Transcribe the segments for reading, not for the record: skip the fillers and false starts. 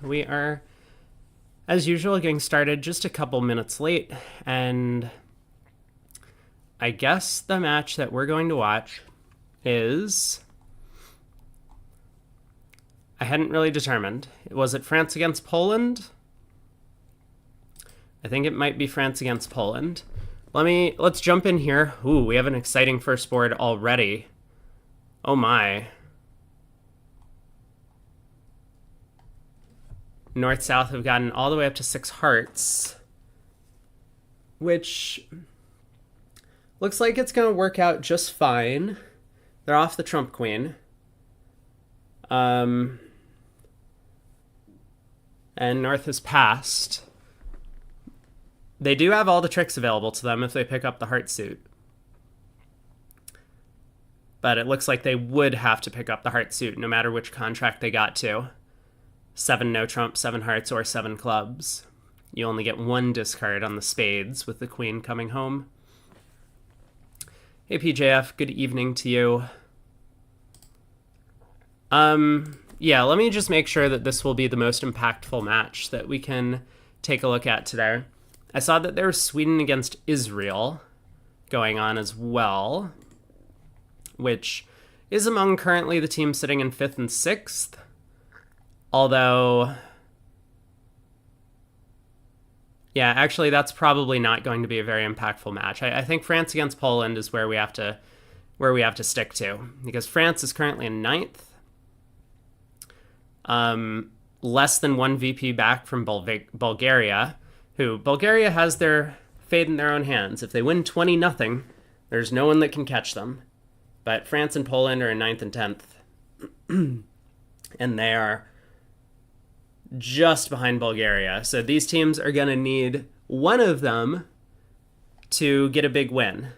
We are, as usual, getting started just a couple minutes late, and I guess the match that we're going to watch is... I hadn't really determined. Was it France against Poland? I think it might be France against Poland. Let's jump in here. Ooh, we have an exciting first board already. Oh my. North-South have gotten all the way up to 6 hearts, which looks like it's going to work out just fine. They're off the Trump Queen. And North has passed. They do have all the tricks available to them if they pick up the heart suit. But it looks like they would have to pick up the heart suit no matter which contract they got to. 7 no trump, 7 hearts, or 7 clubs. You only get 1 discard on the spades with the queen coming home. Hey PJF, good evening to you. Yeah, let me just make sure that this will be the most impactful match that we can take a look at today. I saw that there was Sweden against Israel going on as well, which is among currently the teams sitting in 5th and 6th. Although, yeah, actually that's probably not going to be a very impactful match. I think France against Poland is where we have to stick to, because France is currently in 9th. Less than 1 VP back from Bulgaria, who Bulgaria has their fate in their own hands. If they win 20-0, there's no one that can catch them. But France and Poland are in 9th and 10th. And they are just behind Bulgaria. So these teams are going to need one of them to get a big win.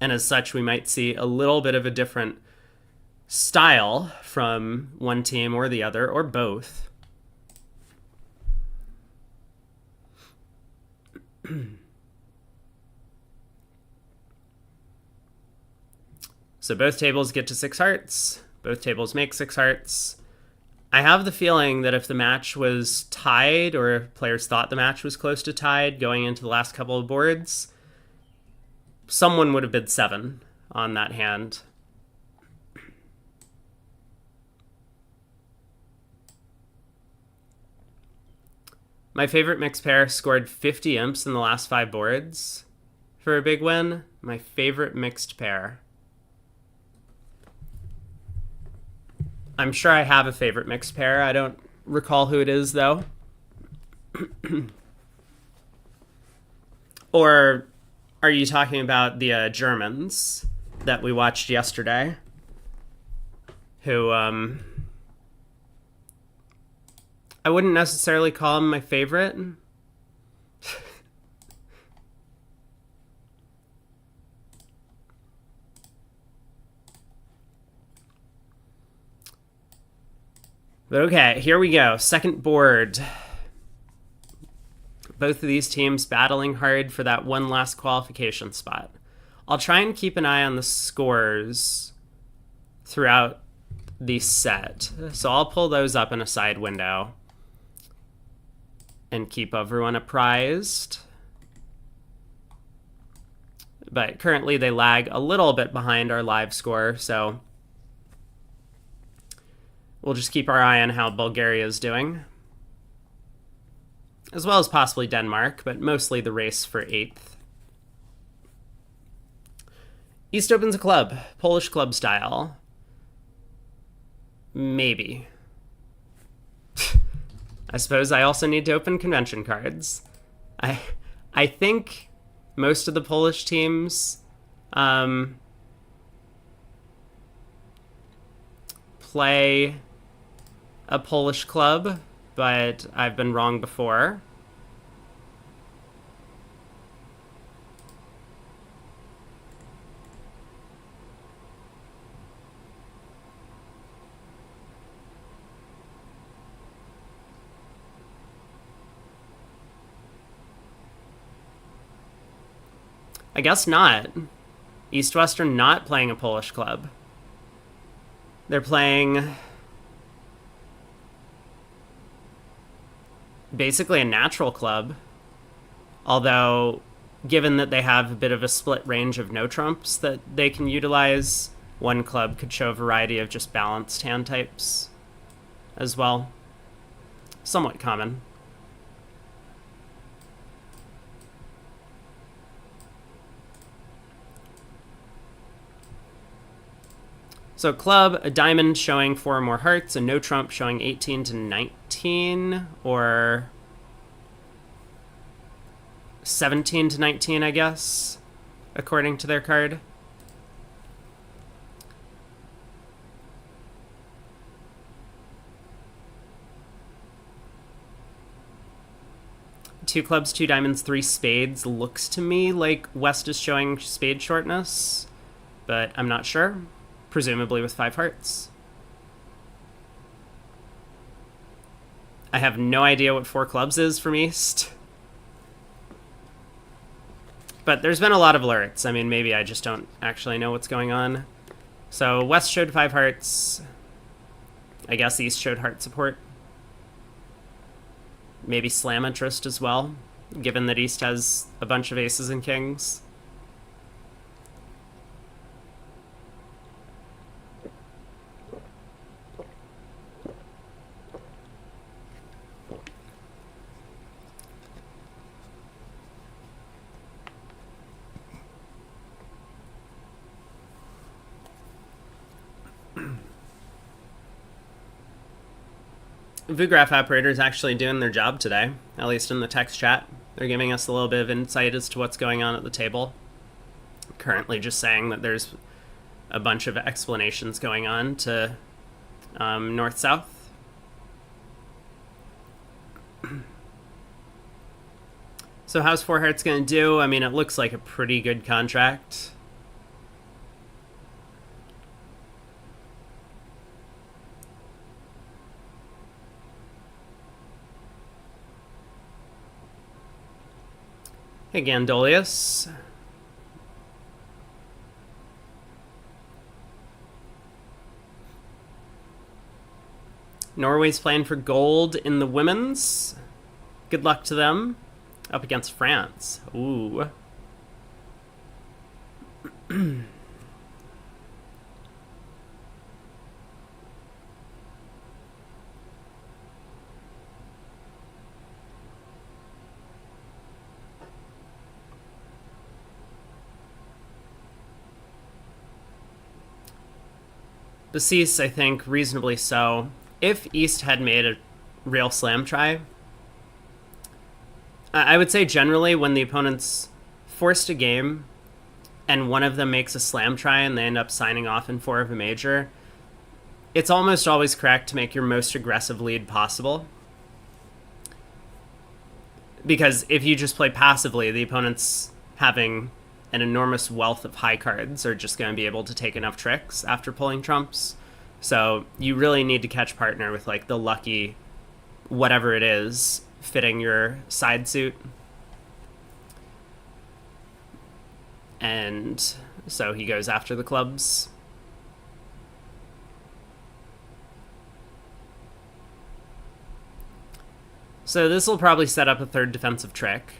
And as such, we might see a little bit of a different style from one team or the other, or both. So both tables get to 6 hearts. Both tables make 6 hearts. I have the feeling that if the match was tied, or if players thought the match was close to tied going into the last couple of boards, someone would have bid 7 on that hand. My favorite mixed pair scored 50 imps in the last 5 boards for a big win. My favorite mixed pair. I'm sure I have a favorite mixed pair. I don't recall who it is, though. Or are you talking about the Germans that we watched yesterday? Who, I wouldn't necessarily call him my favorite. But okay, here we go. Second board. Both of these teams battling hard for that one last qualification spot. I'll try and keep an eye on the scores throughout the set. So I'll pull those up in a side window and keep everyone apprised. But currently they lag a little bit behind our live score, so we'll just keep our eye on how Bulgaria is doing, as well as possibly Denmark, but mostly the race for 8th. East opens a club, Polish club style. Maybe. I suppose I also need to open convention cards. I think most of the Polish teams play a Polish club, but I've been wrong before. I guess not. East West are not playing a Polish club. They're playing basically a natural club. Although, given that they have a bit of a split range of no trumps that they can utilize, one club could show a variety of just balanced hand types as well. Somewhat common. So club, a diamond showing 4 or more hearts, a no trump showing 18 to 19, or 17 to 19, I guess, according to their card. Two clubs, 2 diamonds, 3 spades looks to me like West is showing spade shortness, but I'm not sure. Presumably with 5 hearts. I have no idea what 4 clubs is from East. But there's been a lot of alerts. I mean, maybe I just don't actually know what's going on. So West showed 5 hearts. I guess East showed heart support. Maybe slam interest as well, given that East has a bunch of aces and kings. VuGraph operator is actually doing their job today, at least in the text chat. They're giving us a little bit of insight as to what's going on at the table. Currently just saying that there's a bunch of explanations going on to north-south. So how's 4 hearts going to do? I mean, it looks like a pretty good contract. Hey, Gandolius. Norway's playing for gold in the women's. Good luck to them. Up against France. Ooh. Basis, I think, reasonably so. If East had made a real slam try, I would say generally when the opponent's forced a game and one of them makes a slam try and they end up signing off in 4 of a major, it's almost always correct to make your most aggressive lead possible. Because if you just play passively, the opponent's having an enormous wealth of high cards are just going to be able to take enough tricks after pulling trumps. So you really need to catch partner with like the lucky whatever it is fitting your side suit. And so he goes after the clubs. So this will probably set up a 3rd defensive trick.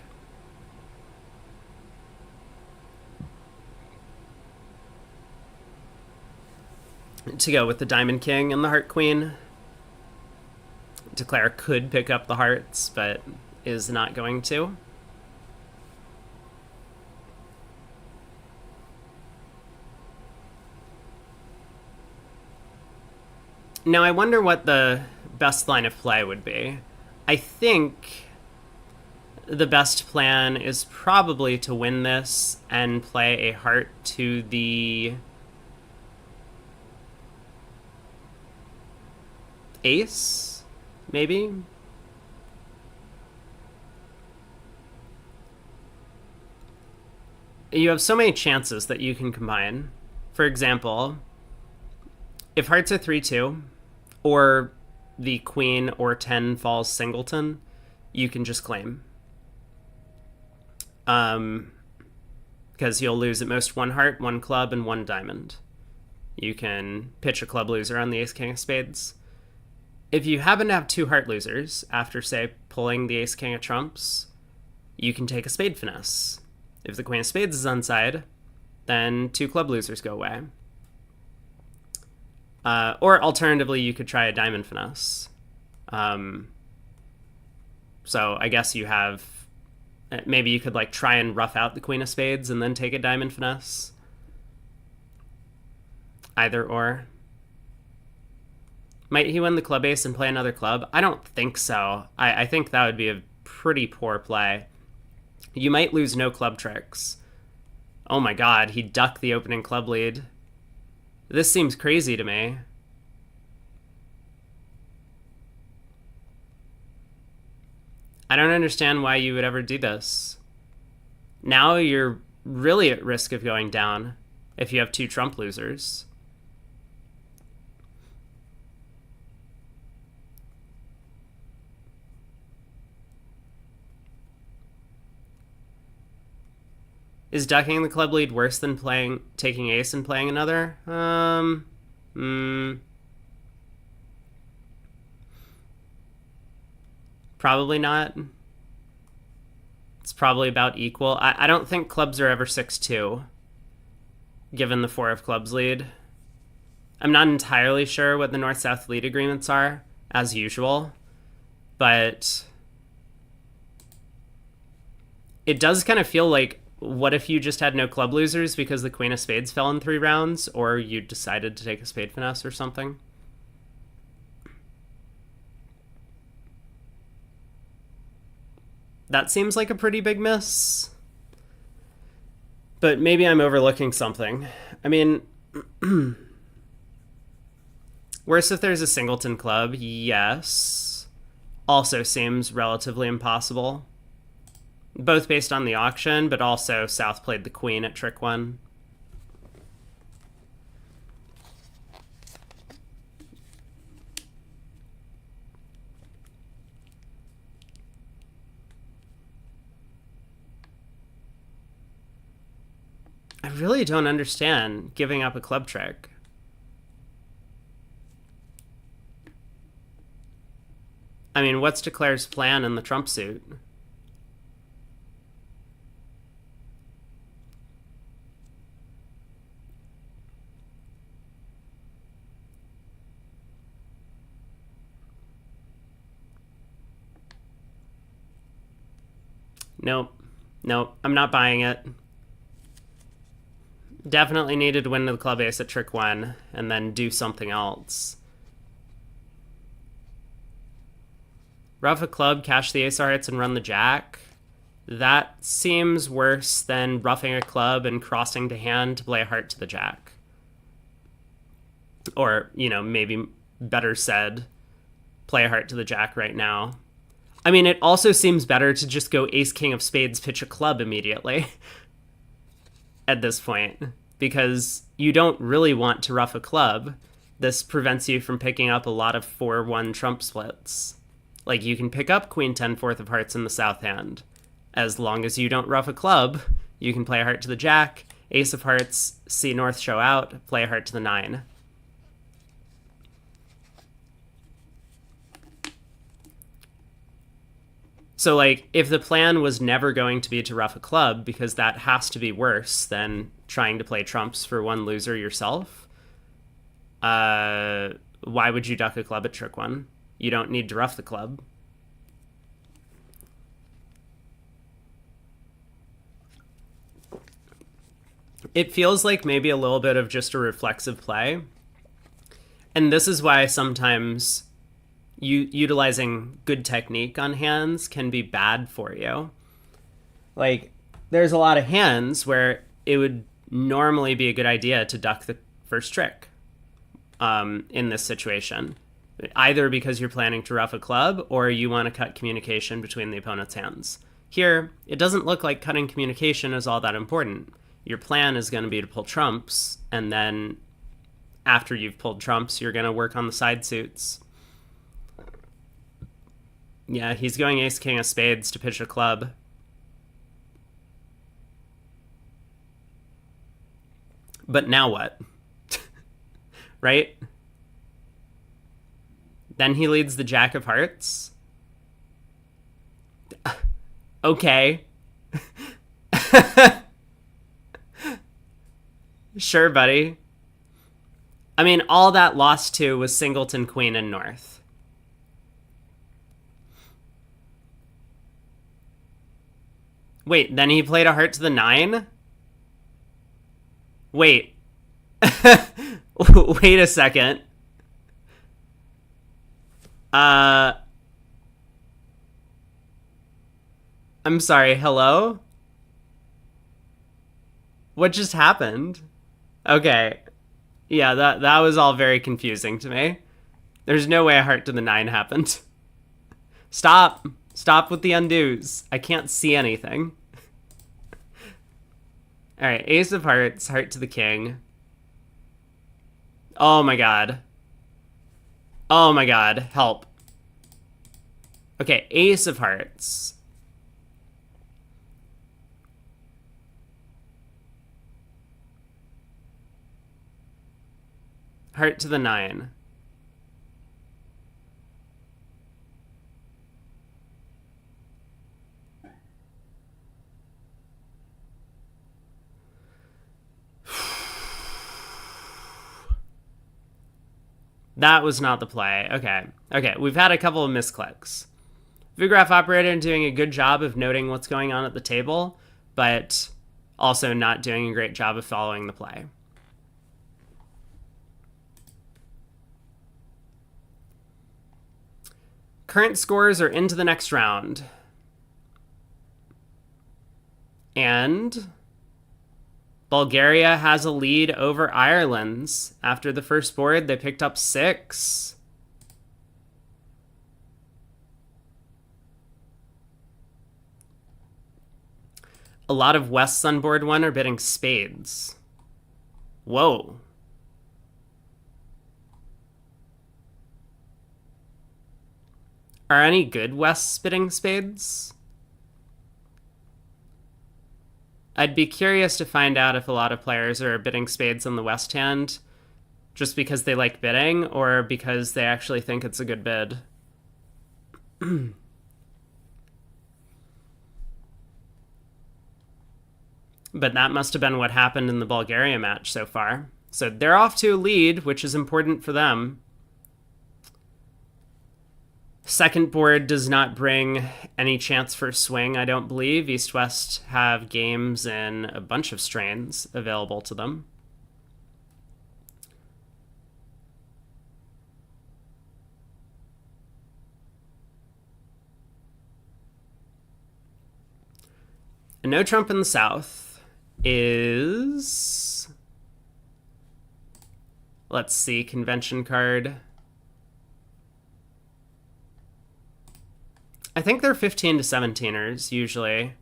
To go with the Diamond King and the Heart Queen. Declare could pick up the hearts, but is not going to. Now I wonder what the best line of play would be. I think the best plan is probably to win this and play a heart to the ace, maybe? You have so many chances that you can combine. For example, if hearts are 3-2, or the queen or 10 falls singleton, you can just claim. Because you'll lose at most 1 heart, 1 club, and 1 diamond. You can pitch a club loser on the ace king of spades. If you happen to have 2 heart losers after, say, pulling the ace king of trumps, you can take a spade finesse. If the queen of spades is onside, then 2 club losers go away. Or alternatively, you could try a diamond finesse. So I guess you have, maybe you could like try and rough out the queen of spades and then take a diamond finesse. Either or. Might he win the club ace and play another club? I don't think so. I think that would be a pretty poor play. You might lose no club tricks. Oh my god, he ducked the opening club lead. This seems crazy to me. I don't understand why you would ever do this. Now you're really at risk of going down if you have 2 trump losers. Is ducking the club lead worse than taking ace and playing another? Probably not. It's probably about equal. I don't think clubs are ever 6-2, given the 4 of clubs lead. I'm not entirely sure what the north-south lead agreements are, as usual, but it does kind of feel like, what if you just had no club losers because the queen of spades fell in 3 rounds, or you decided to take a spade finesse or something? That seems like a pretty big miss. But maybe I'm overlooking something. I mean, worse if there's a singleton club, yes. Also seems relatively impossible. Both based on the auction, but also South played the queen at trick 1. I really don't understand giving up a club trick. I mean, what's Declare's plan in the trump suit? Nope. I'm not buying it. Definitely needed to win the club ace at trick 1 and then do something else. Rough a club, cash the ace of hearts, and run the jack. That seems worse than roughing a club and crossing to hand to play a heart to the jack. Or, maybe better said, play a heart to the jack right now. I mean, it also seems better to just go ace king of spades, pitch a club immediately at this point, because you don't really want to rough a club. This prevents you from picking up a lot of 4-1 trump splits. Like, you can pick up queen 10 fourth of hearts in the south hand. As long as you don't rough a club, you can play a heart to the jack, ace of hearts, see north show out, play a heart to the 9. So, like, if the plan was never going to be to rough a club, because that has to be worse than trying to play trumps for 1 loser yourself, why would you duck a club at trick 1? You don't need to rough the club. It feels like maybe a little bit of just a reflexive play. And this is why sometimes utilizing good technique on hands can be bad for you. Like, there's a lot of hands where it would normally be a good idea to duck the first trick in this situation. Either because you're planning to rough a club or you want to cut communication between the opponent's hands. Here, it doesn't look like cutting communication is all that important. Your plan is going to be to pull trumps, and then after you've pulled trumps, you're going to work on the side suits. Yeah, he's going ace king of spades to pitch a club. But now what? Right? Then he leads the jack of hearts. Okay. Sure, buddy. I mean, all that lost to was Singleton, Queen, and North. Wait, then he played a heart to the 9? Wait. Wait a second. I'm sorry, hello? What just happened? Okay. Yeah, that was all very confusing to me. There's no way a heart to the 9 happened. Stop. Stop with the undos. I can't see anything. Alright, Ace of Hearts, heart to the king. Oh my god. Oh my god, help. Okay, Ace of Hearts. Heart to the 9. That was not the play. Okay. Okay, we've had a couple of misclicks. ViewGraph Operator doing a good job of noting what's going on at the table, but also not doing a great job of following the play. Current scores are into the next round. And Bulgaria has a lead over Ireland's. After the first board, they picked up 6. A lot of West's on board 1 are bidding spades. Whoa. Are any good West's bidding spades? I'd be curious to find out if a lot of players are bidding spades on the West hand just because they like bidding or because they actually think it's a good bid. But that must have been what happened in the Bulgaria match so far. So they're off to a lead, which is important for them. Second board does not bring any chance for swing, I don't believe. East-West have games in a bunch of strains available to them. A no trump in the South is... Let's see, convention card. I think they're 15 to 17ers usually.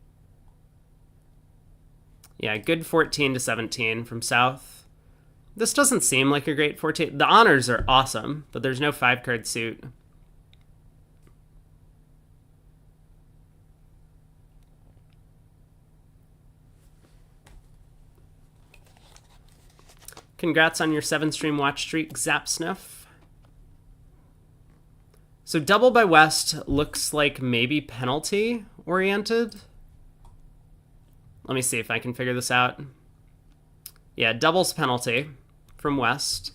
Yeah, good 14 to 17 from South. This doesn't seem like a great 14. The honors are awesome, but there's no 5-card suit. Congrats on your 7-stream watch streak, Zap Snuff. So double by West looks like maybe penalty oriented. Let me see if I can figure this out. Yeah, doubles penalty from West.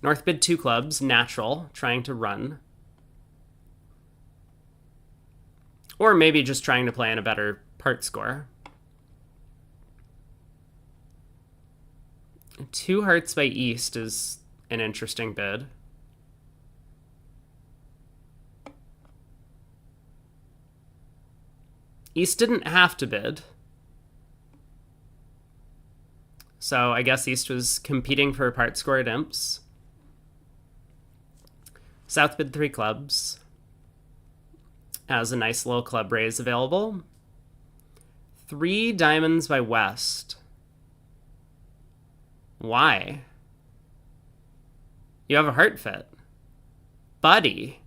North bid 2 clubs, natural, trying to run. Or maybe just trying to play in a better part score. 2 hearts by East is an interesting bid. East didn't have to bid. So I guess East was competing for a part score at Imps. South bid 3 clubs. Has a nice little club raise available. 3 diamonds by West. Why? You have a heart fit. Buddy,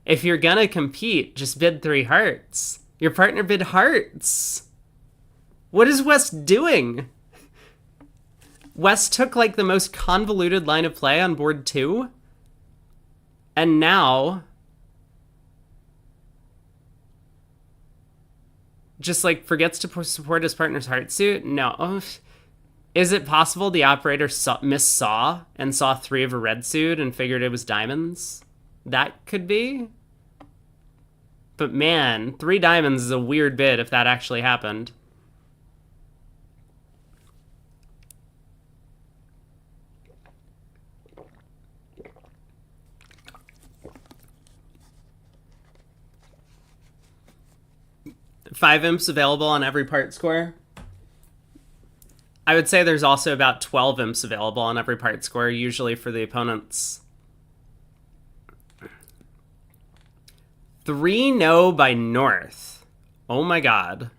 if you're gonna compete, just bid 3 hearts. Your partner bid hearts. What is West doing? West took like the most convoluted line of play on board 2. And now just like forgets to support his partner's heart suit? No. Oh, is it possible the operator missaw and saw 3 of a red suit and figured it was diamonds? That could be. But man, 3 diamonds is a weird bid if that actually happened. Five imps available on every part score. I would say there's also about 12 imps available on every part score, usually for the opponents. 3-0 by North. Oh my god.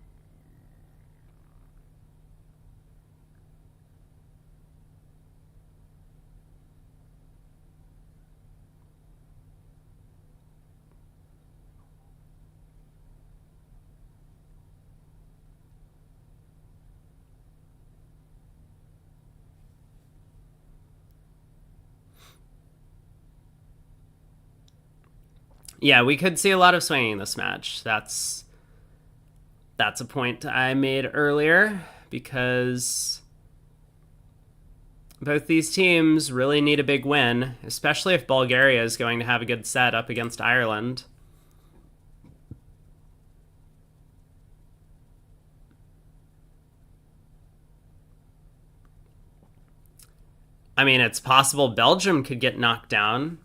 Yeah, we could see a lot of swinging in this match. That's a point I made earlier, because both these teams really need a big win, especially if Bulgaria is going to have a good set up against Ireland. I mean, it's possible Belgium could get knocked down.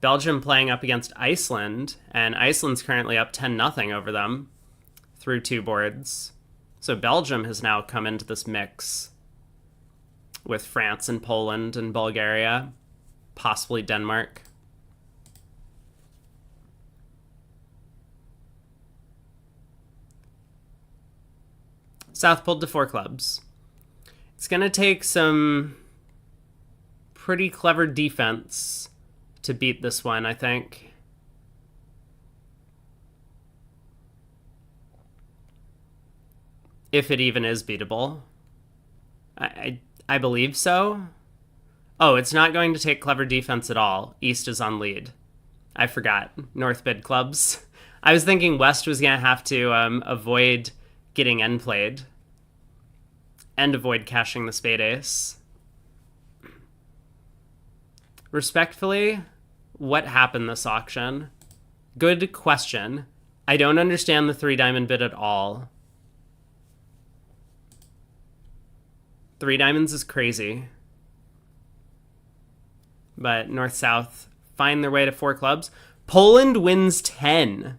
Belgium playing up against Iceland, and Iceland's currently up 10-0 over them through 2 boards. So Belgium has now come into this mix with France and Poland and Bulgaria, possibly Denmark. South pulled to 4 clubs. It's going to take some pretty clever defense to beat this one, I think. If it even is beatable. I believe so. Oh, it's not going to take clever defense at all. East is on lead. I forgot. North bid clubs. I was thinking West was going to have to avoid getting end played and avoid cashing the spade ace. Respectfully, what happened this auction? Good question. I don't understand the 3 diamond bid at all. 3 diamonds is crazy. But North-South find their way to 4 clubs. Poland wins 10.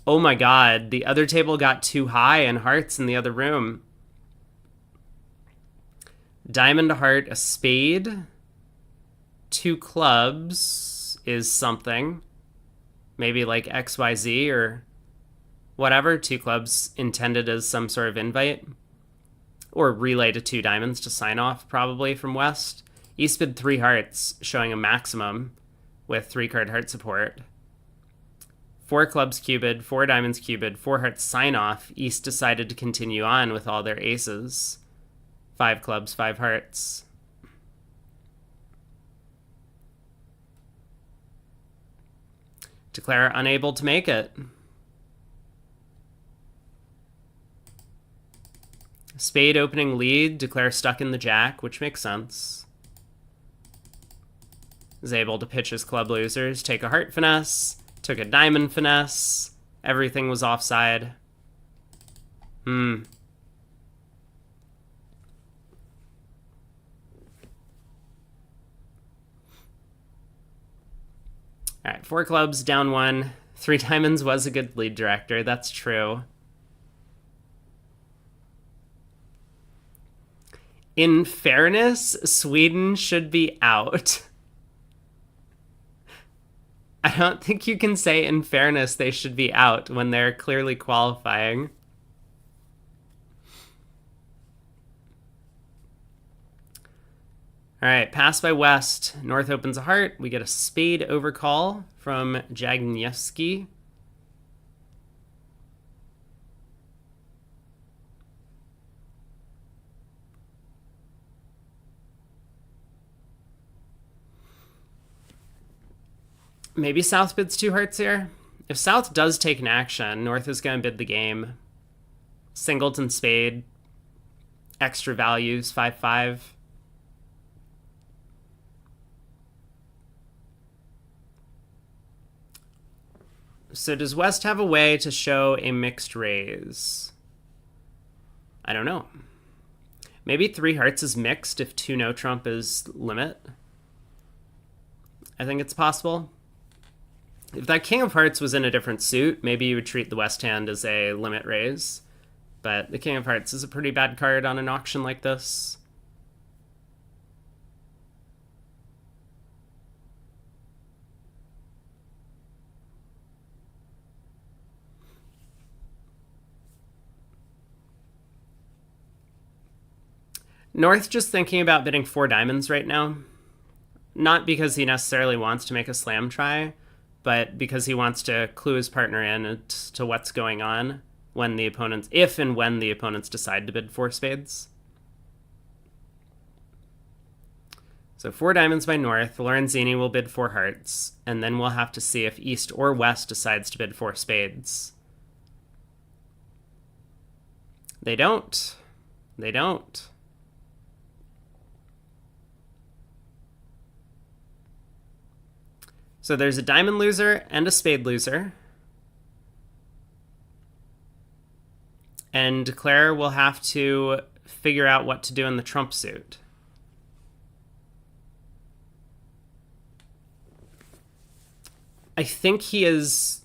Oh my god, the other table got too high and hearts in the other room. Diamond, a heart, a spade. 2 clubs is something. Maybe like XYZ or whatever. 2 clubs intended as some sort of invite. Or relay to 2 diamonds to sign off, probably, from West. East bid 3 hearts, showing a maximum with 3-card heart support. 4 clubs cubed, 4 diamonds cubed, 4 hearts sign off. East decided to continue on with all their aces. 5 clubs, 5 hearts. Declare unable to make it. Spade opening lead, declare stuck in the jack, which makes sense. Is able to pitch his club losers, take a heart finesse, took a diamond finesse, everything was offside. Alright, 4 clubs, down 1. 3 diamonds was a good lead director, that's true. In fairness, Sweden should be out. I don't think you can say in fairness they should be out when they're clearly qualifying. All right, pass by West. North opens a heart. We get a spade overcall from Jagniewski. Maybe South bids 2 hearts here. If South does take an action, North is going to bid the game. Singleton spade, extra values, 5-5. So does West have a way to show a mixed raise? I don't know. Maybe 3 hearts is mixed if 2 no trump is limit. I think it's possible. If that king of hearts was in a different suit, maybe you would treat the West hand as a limit raise. But the king of hearts is a pretty bad card on an auction like this. North just thinking about bidding 4 diamonds right now. Not because he necessarily wants to make a slam try, but because he wants to clue his partner in to what's going on when the opponents, if and when the opponents decide to bid 4 spades. So 4 diamonds by North. Lorenzini will bid 4 hearts, and then we'll have to see if East or West decides to bid 4 spades. They don't. They don't. So there's a diamond loser and a spade loser. And Claire will have to figure out what to do in the trump suit. I think he is...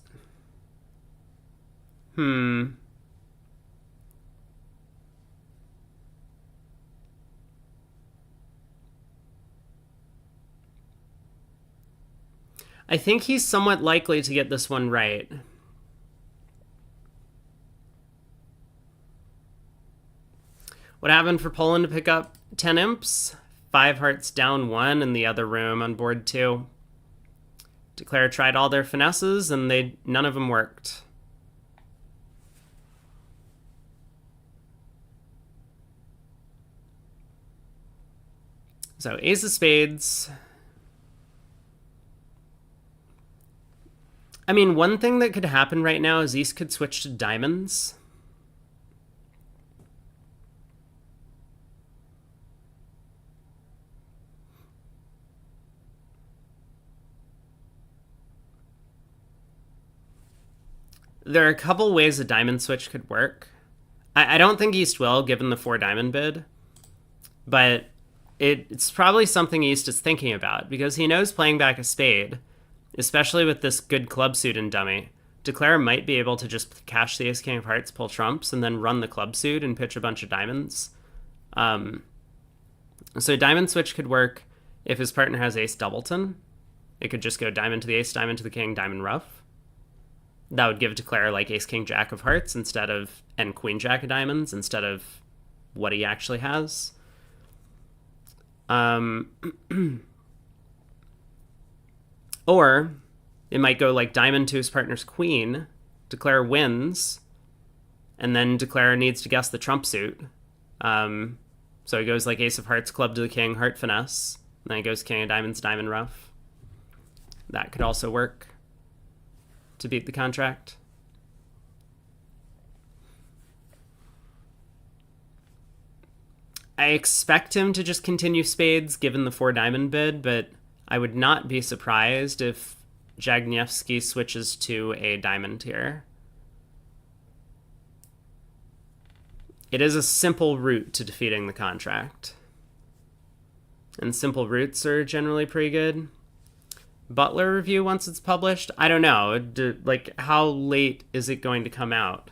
I think he's somewhat likely to get this one right. What happened for Poland to pick up 10 imps? 5 hearts down 1 in the other room on board 2. Declare tried all their finesses and none of them worked. So ace of spades. I mean, one thing that could happen right now is East could switch to diamonds. There are a couple ways a diamond switch could work. I don't think East will, given the 4 diamond bid. But it's probably something East is thinking about, because he knows playing back a spade, especially with this good club suit in dummy, Declare might be able to just cash the ace king of hearts, pull trumps, and then run the club suit and pitch a bunch of diamonds. So diamond switch could work if his partner has ace doubleton. It could just go diamond to the ace, diamond to the king, diamond ruff. That would give Declare like ace king jack of hearts and queen jack of diamonds instead of what he actually has. Or it might go like diamond to his partner's queen, Declare wins, and then Declare needs to guess the trump suit. So he goes like ace of hearts, club to the king, heart finesse, and then he goes king of diamonds, diamond ruff. That could also work to beat the contract. I expect him to just continue spades given the 4 diamond bid, but I would not be surprised if Jagniewski switches to a diamond here. It is a simple route to defeating the contract. And simple routes are generally pretty good. Butler review once it's published? I don't know. Like, how late is it going to come out?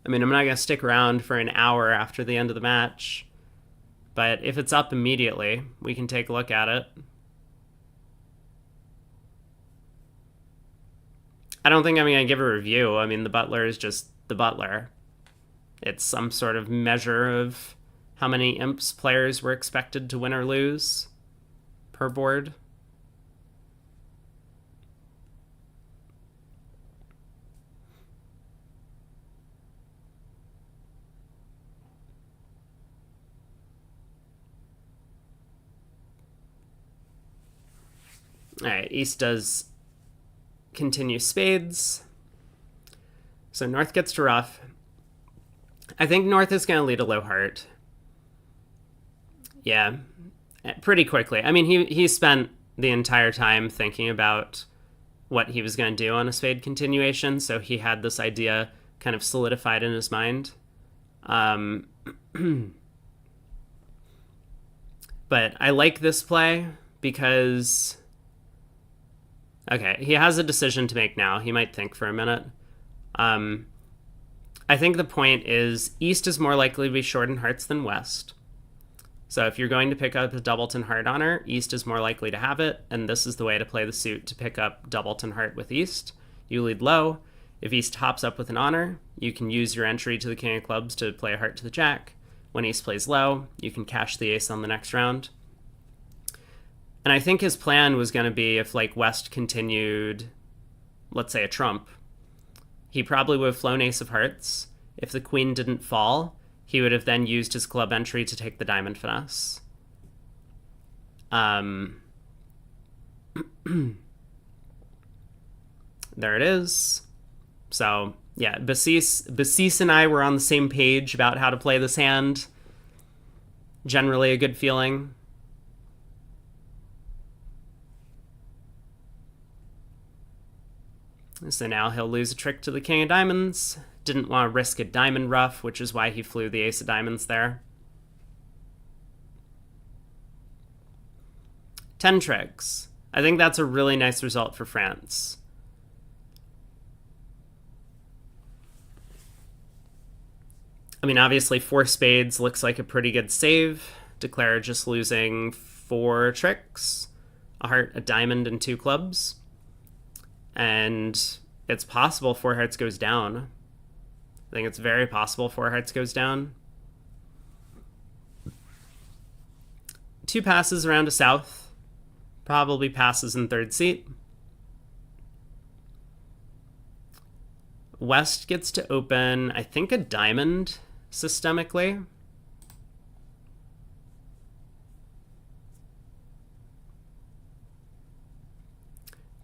I mean, I'm not going to stick around for an hour after the end of the match. But if it's up immediately, we can take a look at it. I don't think I'm going to give a review. I mean, the Butler is just the Butler. It's some sort of measure of how many imps players were expected to win or lose per board. All right, East does continue spades. So North gets to ruff. I think North is going to lead a low heart. Yeah, pretty quickly. I mean, he spent the entire time thinking about what he was going to do on a spade continuation, so he had this idea kind of solidified in his mind. But I like this play because, okay, he has a decision to make now. He might think for a minute. I think the point is East is more likely to be short in hearts than West. So if you're going to pick up a doubleton heart honor, East is more likely to have it, and this is the way to play the suit to pick up doubleton heart with East. You lead low. If East hops up with an honor, you can use your entry to the king of clubs to play a heart to the jack. When East plays low, you can cash the ace on the next round. And I think his plan was going to be if like West continued, let's say a trump, he probably would have flown ace of hearts. If the queen didn't fall, he would have then used his club entry to take the diamond finesse. There it is. So, yeah, Basis and I were on the same page about how to play this hand. Generally a good feeling. So now he'll lose a trick to the king of diamonds. Didn't want to risk a diamond ruff, which is why he flew the ace of diamonds there. 10 tricks. I think that's a really nice result for France. I mean, obviously 4 spades looks like a pretty good save. Declare just losing 4 tricks. A heart, a diamond, and 2 clubs. And it's possible 4 hearts goes down. I think it's very possible 4 hearts goes down. 2 passes around to south. Probably passes in third seat. West gets to open, I think, a diamond systemically.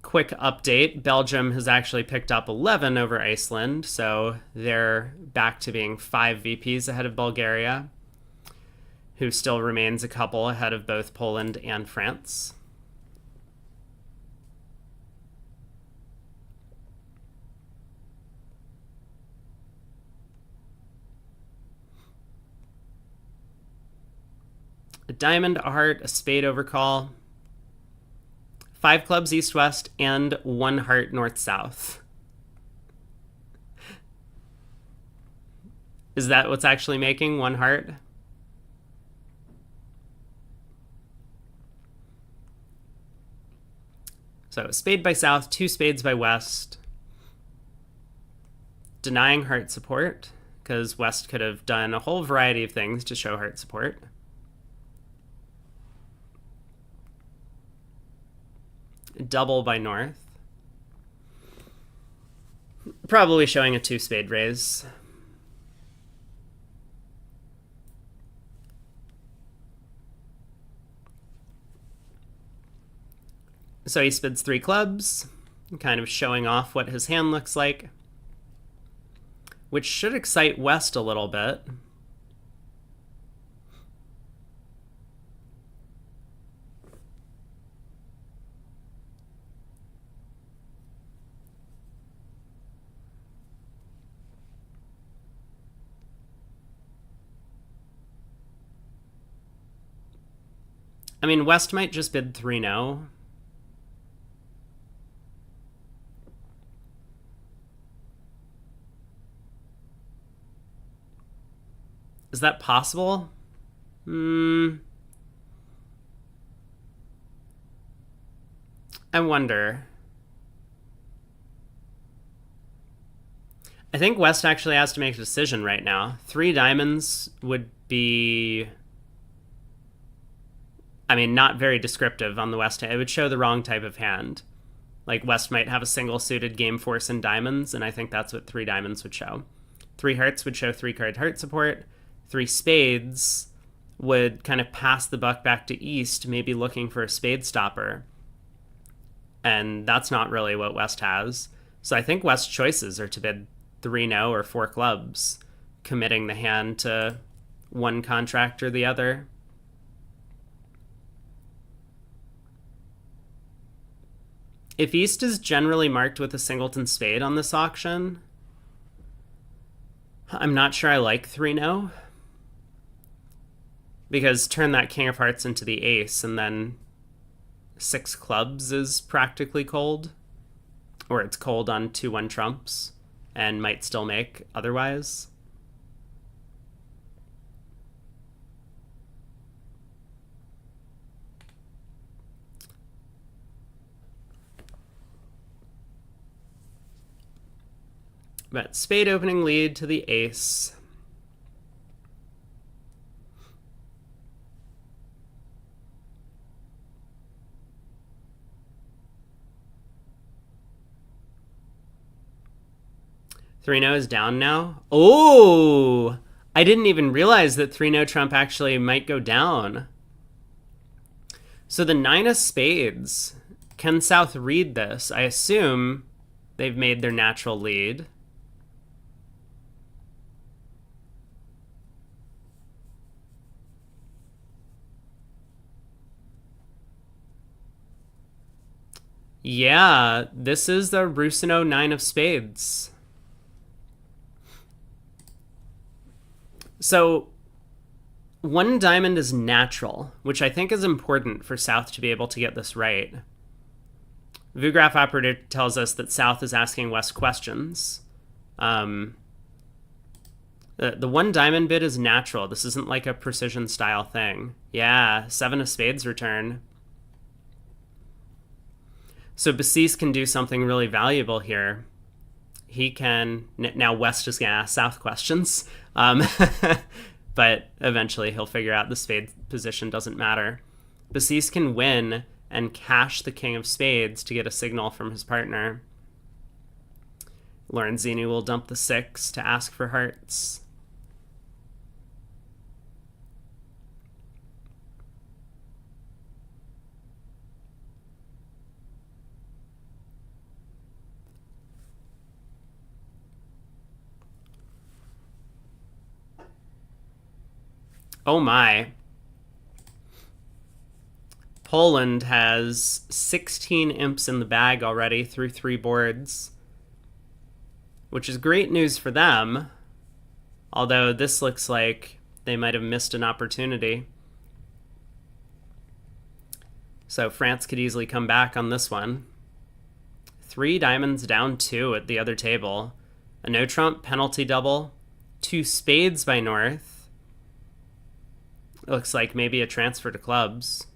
Quick update, Belgium has actually picked up 11 over Iceland, so they're back to being 5 VPs ahead of Bulgaria, who still remains a couple ahead of both Poland and France. A diamond, a heart, a spade overcall. 5 clubs east-west, and 1 heart north-south. Is that what's actually making 1 heart? So spade by south, 2 spades by west. Denying heart support, because West could have done a whole variety of things to show heart support. Double by north. Probably showing a 2 spade raise. So he spids 3 clubs, kind of showing off what his hand looks like, which should excite West a little bit. I mean, West might just bid 3-0. Is that possible? I wonder. I think West actually has to make a decision right now. 3 diamonds would be... I mean, not very descriptive on the West hand. It would show the wrong type of hand. Like, West might have a single suited game force in diamonds, and I think that's what 3 diamonds would show. 3 hearts would show 3-card heart support. 3 spades would kind of pass the buck back to East, maybe looking for a spade stopper. And that's not really what West has. So I think West's choices are to bid 3-0 or 4 clubs, committing the hand to one contract or the other. If East is generally marked with a singleton spade on this auction, I'm not sure I like 3-0. Because turn that King of Hearts into the ace, and then 6 clubs is practically cold. Or it's cold on 2-1 trumps, and might still make otherwise. But spade opening lead to the ace. Three no is down now. Oh, I didn't even realize that 3-0 trump actually might go down. So the 9 of spades. Can South read this? I assume they've made their natural lead. Yeah, this is the Rusino 9 of spades. So 1 diamond is natural, which I think is important for South to be able to get this right. VuGraph Operator tells us that South is asking West questions. The 1 diamond bid is natural. This isn't like a precision style thing. Yeah, 7 of spades return. So Basis can do something really valuable here. He can... Now West is going to ask South questions. But eventually he'll figure out the spade position doesn't matter. Basis can win and cash the King of Spades to get a signal from his partner. Lorenzini will dump the 6 to ask for hearts. Oh my. Poland has 16 imps in the bag already through 3 boards, which is great news for them, although this looks like they might have missed an opportunity. So France could easily come back on this one. 3 diamonds down 2 at the other table. A no trump penalty double. 2 spades by North. Looks like maybe a transfer to clubs,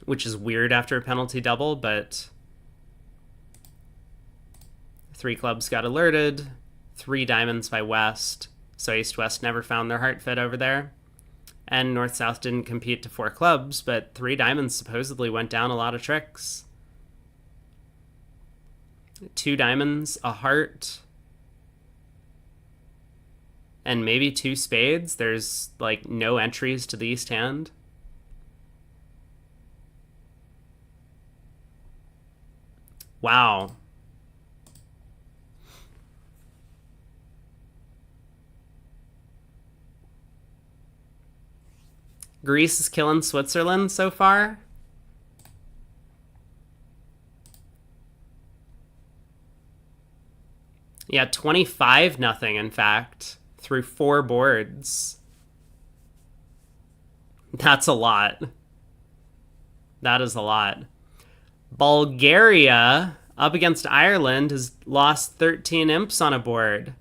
which is weird after a penalty double, but 3 clubs got alerted. 3 diamonds by West, so East-West never found their heart fit over there. And North-South didn't compete to 4 clubs, but 3 diamonds supposedly went down a lot of tricks. 2 diamonds, a heart, and maybe 2 spades. There's like no entries to the East hand. Wow. Greece is killing Switzerland so far. Yeah, 25-0, in fact, through 4 boards. That's a lot. That is a lot. Bulgaria, up against Ireland, has lost 13 imps on a board.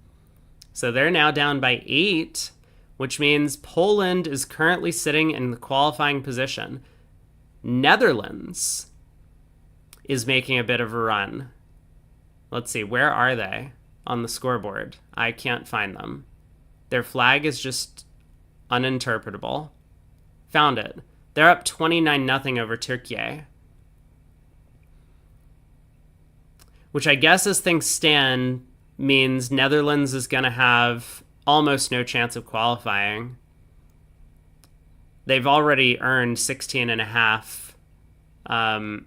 So they're now down by 8, which means Poland is currently sitting in the qualifying position. Netherlands is making a bit of a run. Let's see, where are they on the scoreboard? I can't find them. Their flag is just uninterpretable. Found it. They're up 29-0 over Turkey. Which I guess as things stand means Netherlands is going to have almost no chance of qualifying. They've already earned 16.5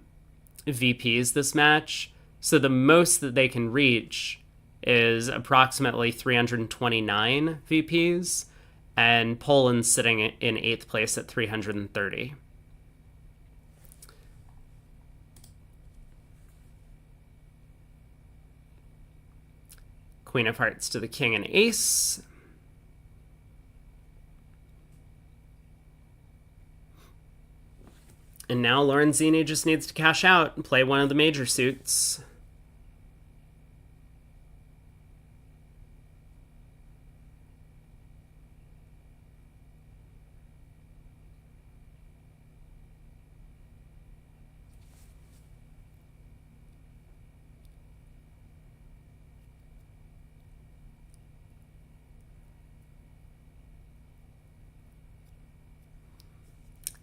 VPs this match, so the most that they can reach is approximately 329 VPs, and Poland's sitting in 8th place at 330. Queen of Hearts to the King and Ace. And now Lorenzini just needs to cash out and play one of the major suits.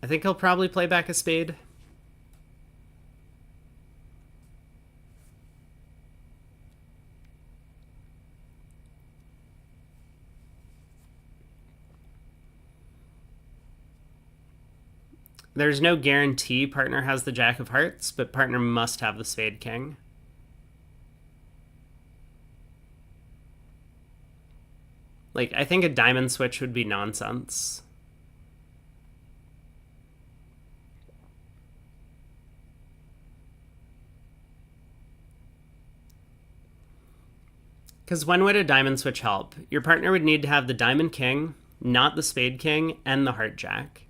I think he'll probably play back a spade. There's no guarantee partner has the Jack of Hearts, but partner must have the Spade King. Like, I think a diamond switch would be nonsense. Because when would a diamond switch help? Your partner would need to have the Diamond King, not the Spade King, and the Heart Jack.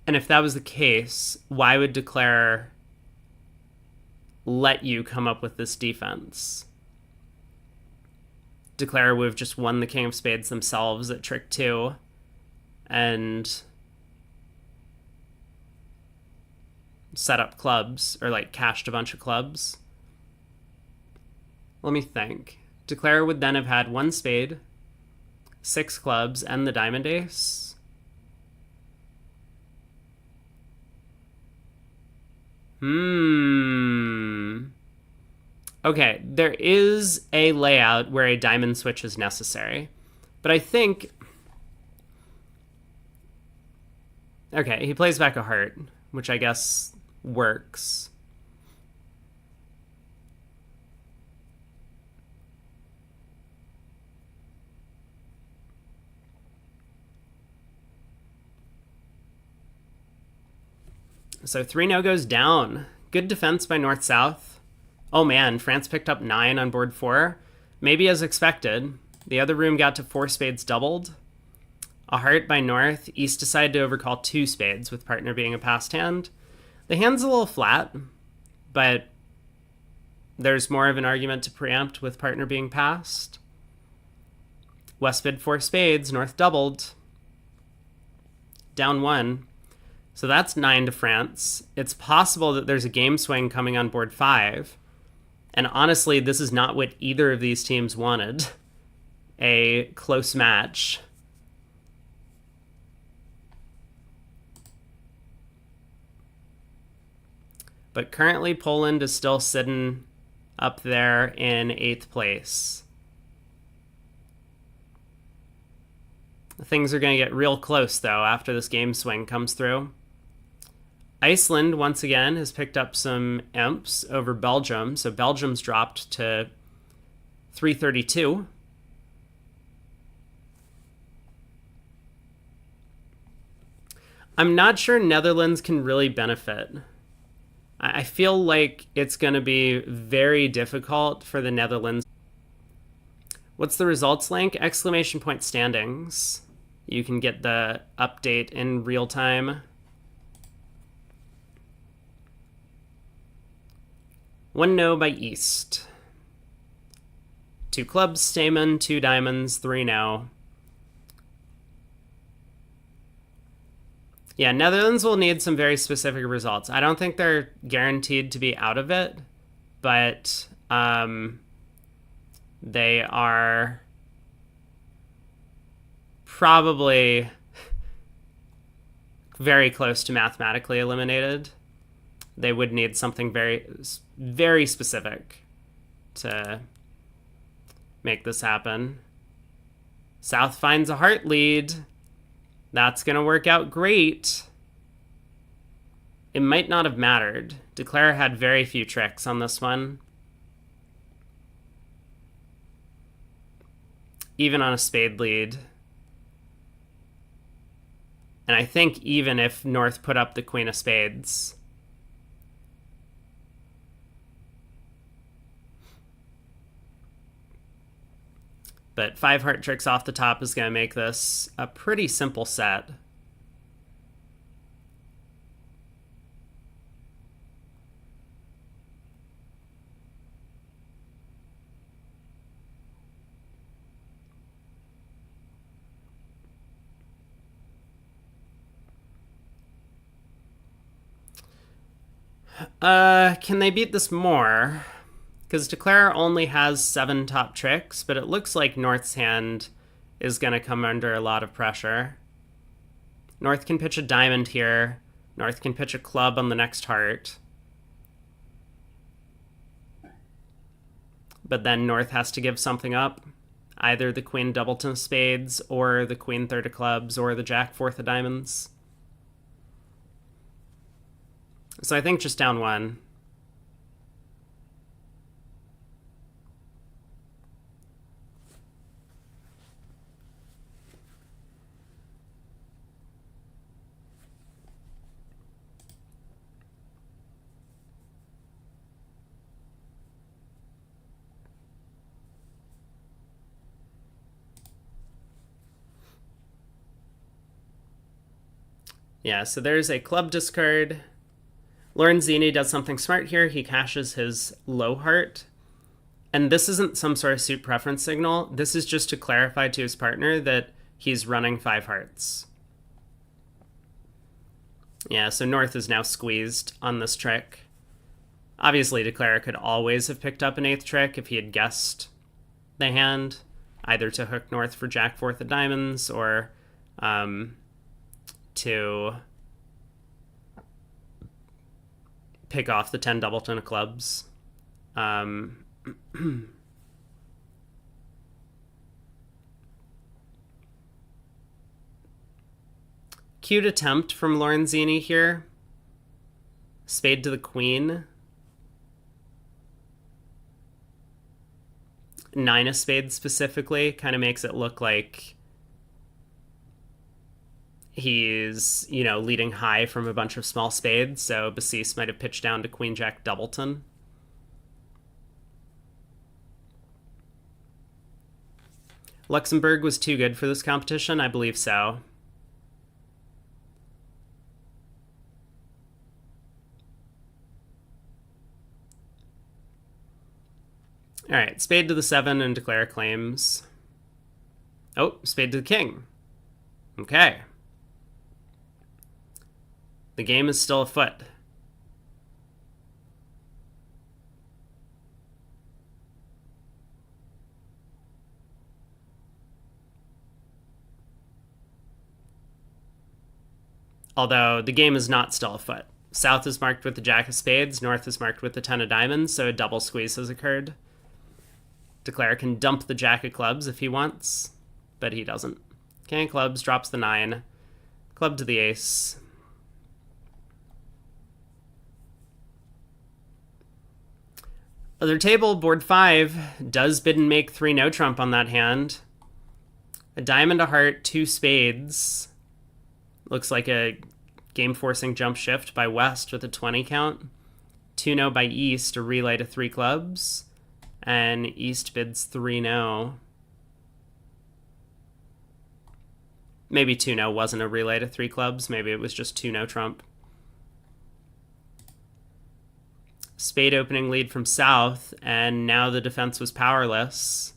And if that was the case, why would Declare let you come up with this defense? Declare would have just won the King of Spades themselves at trick 2, and set up clubs, or like cashed a bunch of clubs. Let me think. Declare would then have had 1 spade, 6 clubs, and the diamond ace. Okay, there is a layout where a diamond switch is necessary, but I think... Okay, he plays back a heart, which I guess works. So 3-0 goes down. Good defense by North-South. Oh man, France picked up 9 on board 4. Maybe as expected. The other room got to 4 spades doubled. A heart by North. East decided to overcall 2 spades, with partner being a passed hand. The hand's a little flat, but there's more of an argument to preempt with partner being passed. West bid 4 spades, North doubled. Down 1. So that's 9 to France. It's possible that there's a game swing coming on board 5. And honestly, this is not what either of these teams wanted. A close match. But currently, Poland is still sitting up there in 8th place. Things are going to get real close, though, after this game swing comes through. Iceland, once again, has picked up some imps over Belgium. So Belgium's dropped to 332. I'm not sure Netherlands can really benefit. I feel like it's going to be very difficult for the Netherlands. What's the results link? Exclamation point standings. You can get the update in real time. 1-0 by East. 2 clubs, Stamen, 2 diamonds, 3-0. Yeah, Netherlands will need some very specific results. I don't think they're guaranteed to be out of it, but they are probably very close to mathematically eliminated. They would need something very, very specific to make this happen. South finds a heart lead. That's going to work out great it might not have mattered. Declare had very few tricks on this one. Even on a spade lead. And I think even if North put up the queen of spades. But 5 heart tricks off the top is going to make this a pretty simple set. Can they beat this more? Because Declare only has 7 top tricks, but it looks like North's hand is going to come under a lot of pressure. North can pitch a diamond here. North can pitch a club on the next heart. But then North has to give something up. Either the queen doubleton of spades, or the queen third of clubs, or the jack fourth of diamonds. So I think just down 1. Yeah, so there's a club discard. Lorenzini does something smart here. He cashes his low heart. And this isn't some sort of suit preference signal. This is just to clarify to his partner that he's running 5 hearts. Yeah, so North is now squeezed on this trick. Obviously, Declare could always have picked up an 8th trick if he had guessed the hand, either to hook North for jack fourth of diamonds or to pick off the 10 doubleton of clubs. Cute attempt from Lorenzini here. Spade to the queen. 9 of spades specifically kind of makes it look like he's, leading high from a bunch of small spades, so Bassis might have pitched down to queen jack doubleton. Luxembourg was too good for this competition? I believe so. All right, spade to the 7 and Declare claims. Oh, spade to the king. Okay. The game is still afoot. Although the game is not still afoot. South is marked with the jack of spades, North is marked with the 10 of diamonds, so a double squeeze has occurred. Declare can dump the jack of clubs if he wants, but he doesn't. King of clubs drops the 9. Club to the ace. Other table, board 5, does bid and make 3 no trump on that hand. A diamond, a heart, 2 spades. Looks like a game-forcing jump shift by West with a 20 count. 2 no by East, a relay to 3 clubs. And East bids 3 no. Maybe 2 no wasn't a relay to 3 clubs. Maybe it was just 2 no trump. Spade opening lead from South, and now the defense was powerless.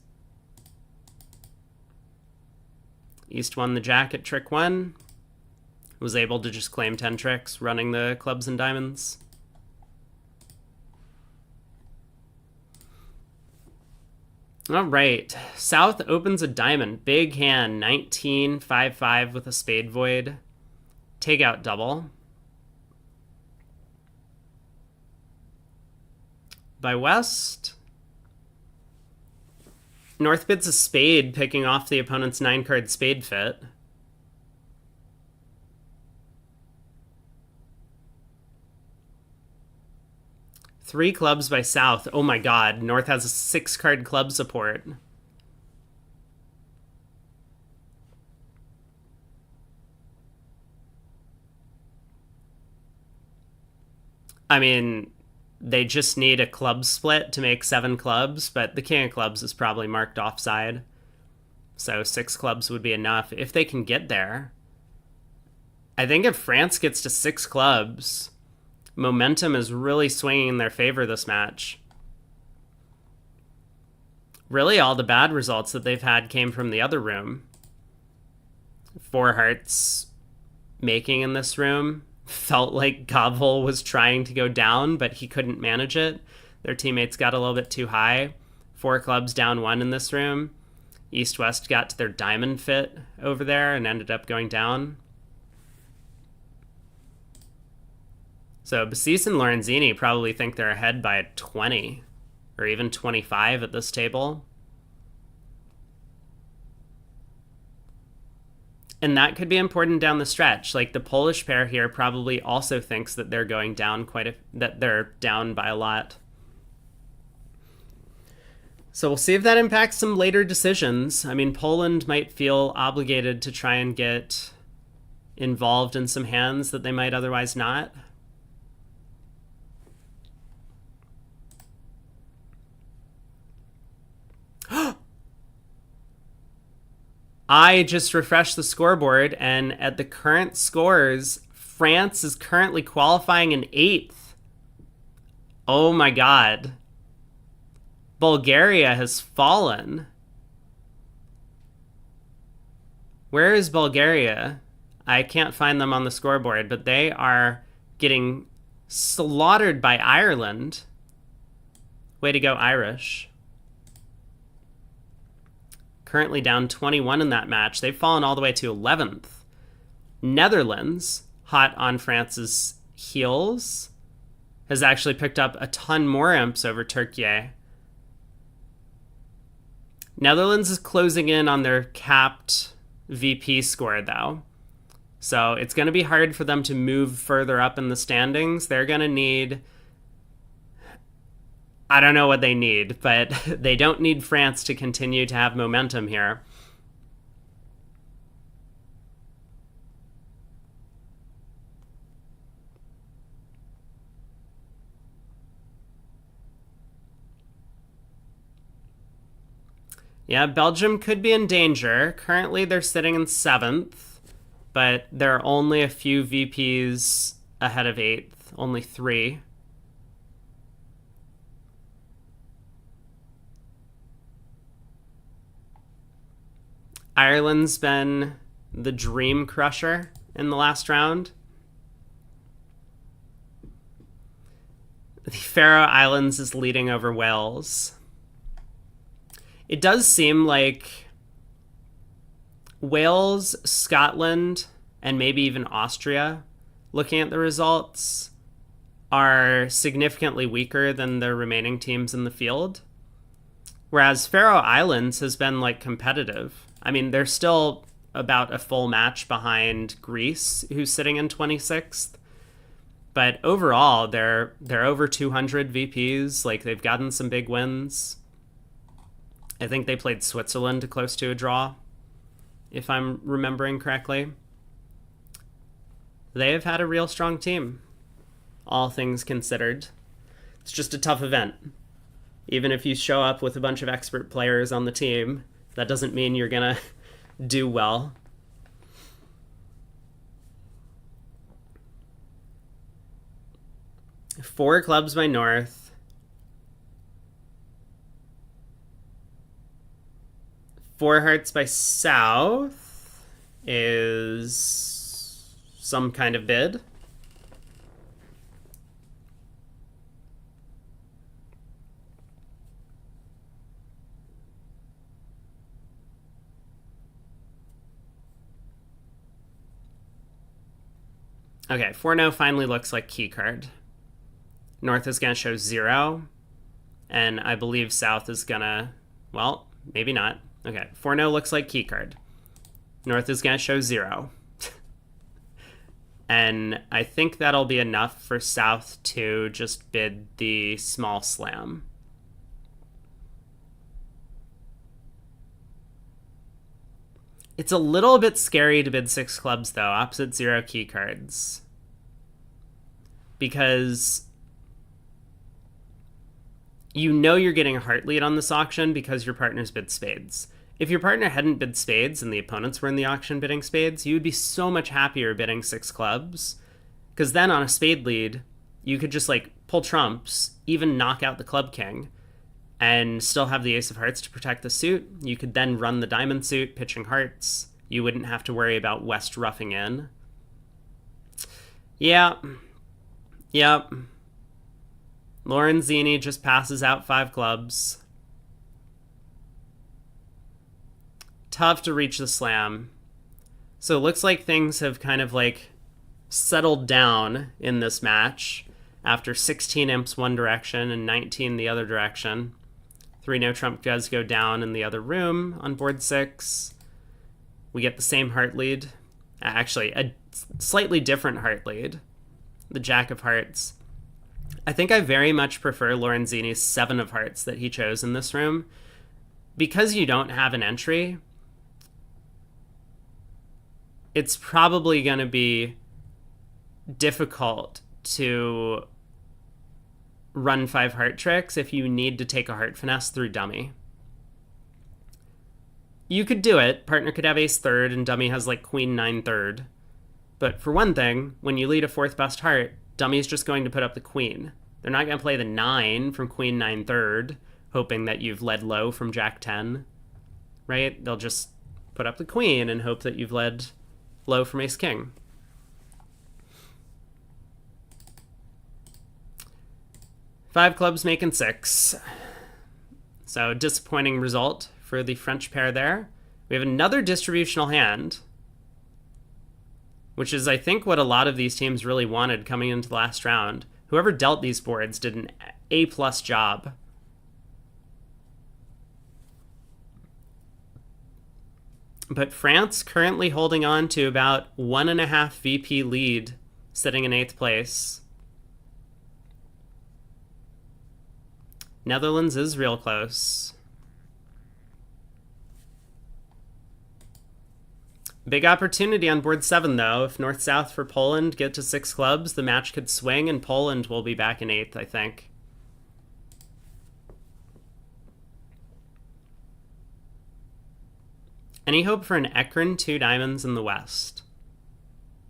East won the jack at trick 1. Was able to just claim 10 tricks, running the clubs and diamonds. All right, South opens a diamond. Big hand, 19, 5-5 with a spade void. Takeout double. By West. North bids a spade, picking off the opponent's 9-card spade fit. 3 clubs by South. Oh my god, North has a 6-card club support. I mean, they just need a club split to make 7 clubs, but the king of clubs is probably marked offside. So 6 clubs would be enough if they can get there. I think if France gets to 6 clubs, momentum is really swinging in their favor this match. Really, all the bad results that they've had came from the other room. 4 hearts making in this room. Felt like Gavel was trying to go down, but he couldn't manage it. Their teammates got a little bit too high. 4 clubs down 1 in this room. East-West got to their diamond fit over there and ended up going down. So Basis and Lorenzini probably think they're ahead by 20 or even 25 at this table. And that could be important down the stretch. Like the Polish pair here probably also thinks that they're going down that they're down by a lot. So we'll see if that impacts some later decisions. I mean, Poland might feel obligated to try and get involved in some hands that they might otherwise not. I just refreshed the scoreboard, and at the current scores, France is currently qualifying in 8th. Oh my god. Bulgaria has fallen. Where is Bulgaria? I can't find them on the scoreboard, but they are getting slaughtered by Ireland. Way to go, Irish. Currently down 21 in that match. They've fallen all the way to 11th. Netherlands, hot on France's heels, has actually picked up a ton more imps over Turkey. Netherlands is closing in on their capped VP score, though. So it's going to be hard for them to move further up in the standings. They're going to need... I don't know what they need, but they don't need France to continue to have momentum here. Yeah, Belgium could be in danger. Currently, they're sitting in 7th, but there are only a few VPs ahead of 8th, only 3. Ireland's been the dream crusher in the last round. The Faroe Islands is leading over Wales. It does seem like Wales, Scotland, and maybe even Austria, looking at the results, are significantly weaker than the remaining teams in the field. Whereas Faroe Islands has been like competitive. I mean, they're still about a full match behind Greece, who's sitting in 26th. But overall, they're over 200 VPs. Like, they've gotten some big wins. I think they played Switzerland close to a draw, if I'm remembering correctly. They have had a real strong team, all things considered. It's just a tough event. Even if you show up with a bunch of expert players on the team, that doesn't mean you're going to do well. Four clubs by North. Four hearts by South is some kind of bid. Okay, 4-0 finally looks like key card. North is going to show 0, and I believe South is going to, well, maybe not. Okay, 4-0 looks like key card. North is going to show 0. And I think that'll be enough for South to just bid the small slam. It's a little bit scary to bid 6 clubs, though, opposite 0 key cards. Because you know you're getting a heart lead on this auction because your partner's bid spades. If your partner hadn't bid spades and the opponents were in the auction bidding spades, you would be so much happier bidding 6 clubs. Because then on a spade lead, you could just like pull trumps, even knock out the club king, and still have the ace of hearts to protect the suit. You could then run the diamond suit, pitching hearts. You wouldn't have to worry about West roughing in. Yeah. Lorenzini just passes out 5 clubs. Tough to reach the slam. So it looks like things have kind of like settled down in this match after 16 imps one direction and 19 the other direction. 3 no trump does go down in the other room on board 6. We get the same heart lead. Actually, a slightly different heart lead. The Jack of Hearts. I think I very much prefer Lorenzini's 7 of Hearts that he chose in this room. Because you don't have an entry, it's probably going to be difficult to run 5 heart tricks if you need to take a heart finesse through dummy. You could do it. Partner could have ace third and dummy has like queen 9 third. But for one thing, when you lead a 4th best heart, dummy's just going to put up the queen. They're not going to play the 9 from queen 9 third, hoping that you've led low from jack 10, right? They'll just put up the queen and hope that you've led low from ace king. Five clubs making 6. So disappointing result for the French pair there. We have another distributional hand, which is, I think, what a lot of these teams really wanted coming into the last round. Whoever dealt these boards did an A+ job. But France currently holding on to about 1.5 VP lead, sitting in 8th place. Netherlands is real close. Big opportunity on board 7, though. If North-South for Poland get to 6 clubs, the match could swing and Poland will be back in 8th, I think. Any hope for an Ekron 2 diamonds in the West?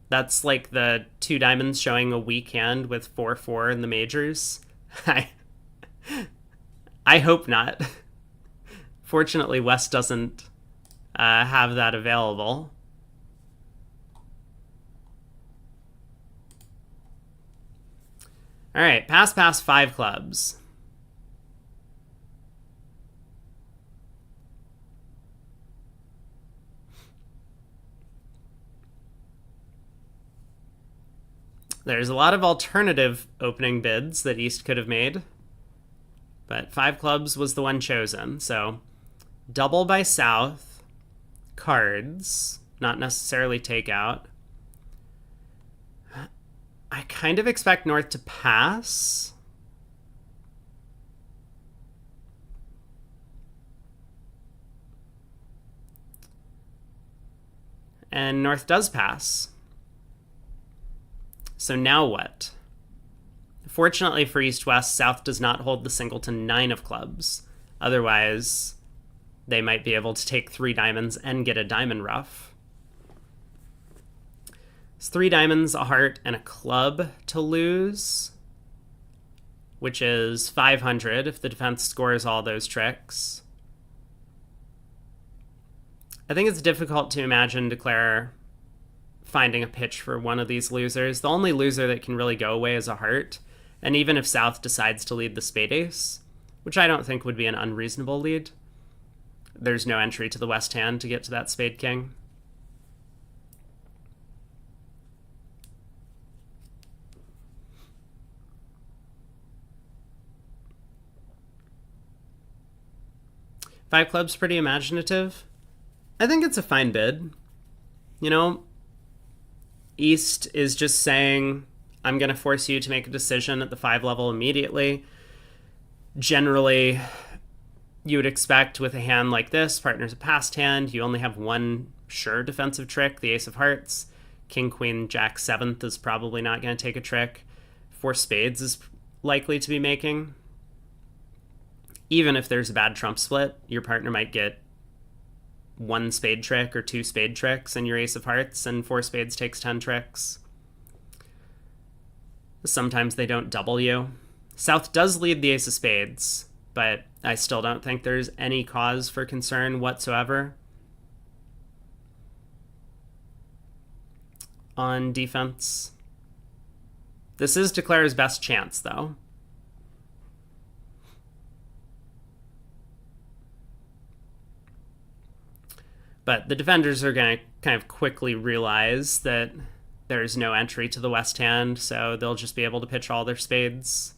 That's like the 2 diamonds showing a weak hand with 4-4 in the majors. I hope not. Fortunately, West doesn't have that available. All right, pass 5 clubs. There's a lot of alternative opening bids that East could have made, but 5 clubs was the one chosen. So double by South, cards, not necessarily takeout. I kind of expect North to pass. And North does pass. So now what? Fortunately for East-West, South does not hold the singleton 9 of clubs. Otherwise, they might be able to take 3 diamonds and get a diamond ruff. It's 3 diamonds, a heart, and a club to lose, which is 500 if the defense scores all those tricks. I think it's difficult to imagine Declare finding a pitch for one of these losers. The only loser that can really go away is a heart, and even if South decides to lead the spade ace, which I don't think would be an unreasonable lead, there's no entry to the West hand to get to that spade king. Five clubs pretty imaginative. I think it's a fine bid. You know, East is just saying, I'm going to force you to make a decision at the 5 level immediately. Generally, you would expect with a hand like this, partner's a passed hand, you only have one sure defensive trick, the Ace of Hearts. King, Queen, Jack 7th is probably not going to take a trick. 4 spades is likely to be making. Even if there's a bad trump split, your partner might get 1 spade trick or 2 spade tricks and your Ace of Hearts, and 4 spades takes 10 tricks. Sometimes they don't double you. South does lead the Ace of Spades, but I still don't think there's any cause for concern whatsoever on defense. This is Declare's best chance, though. But the defenders are going to kind of quickly realize that there's no entry to the West hand, so they'll just be able to pitch all their spades.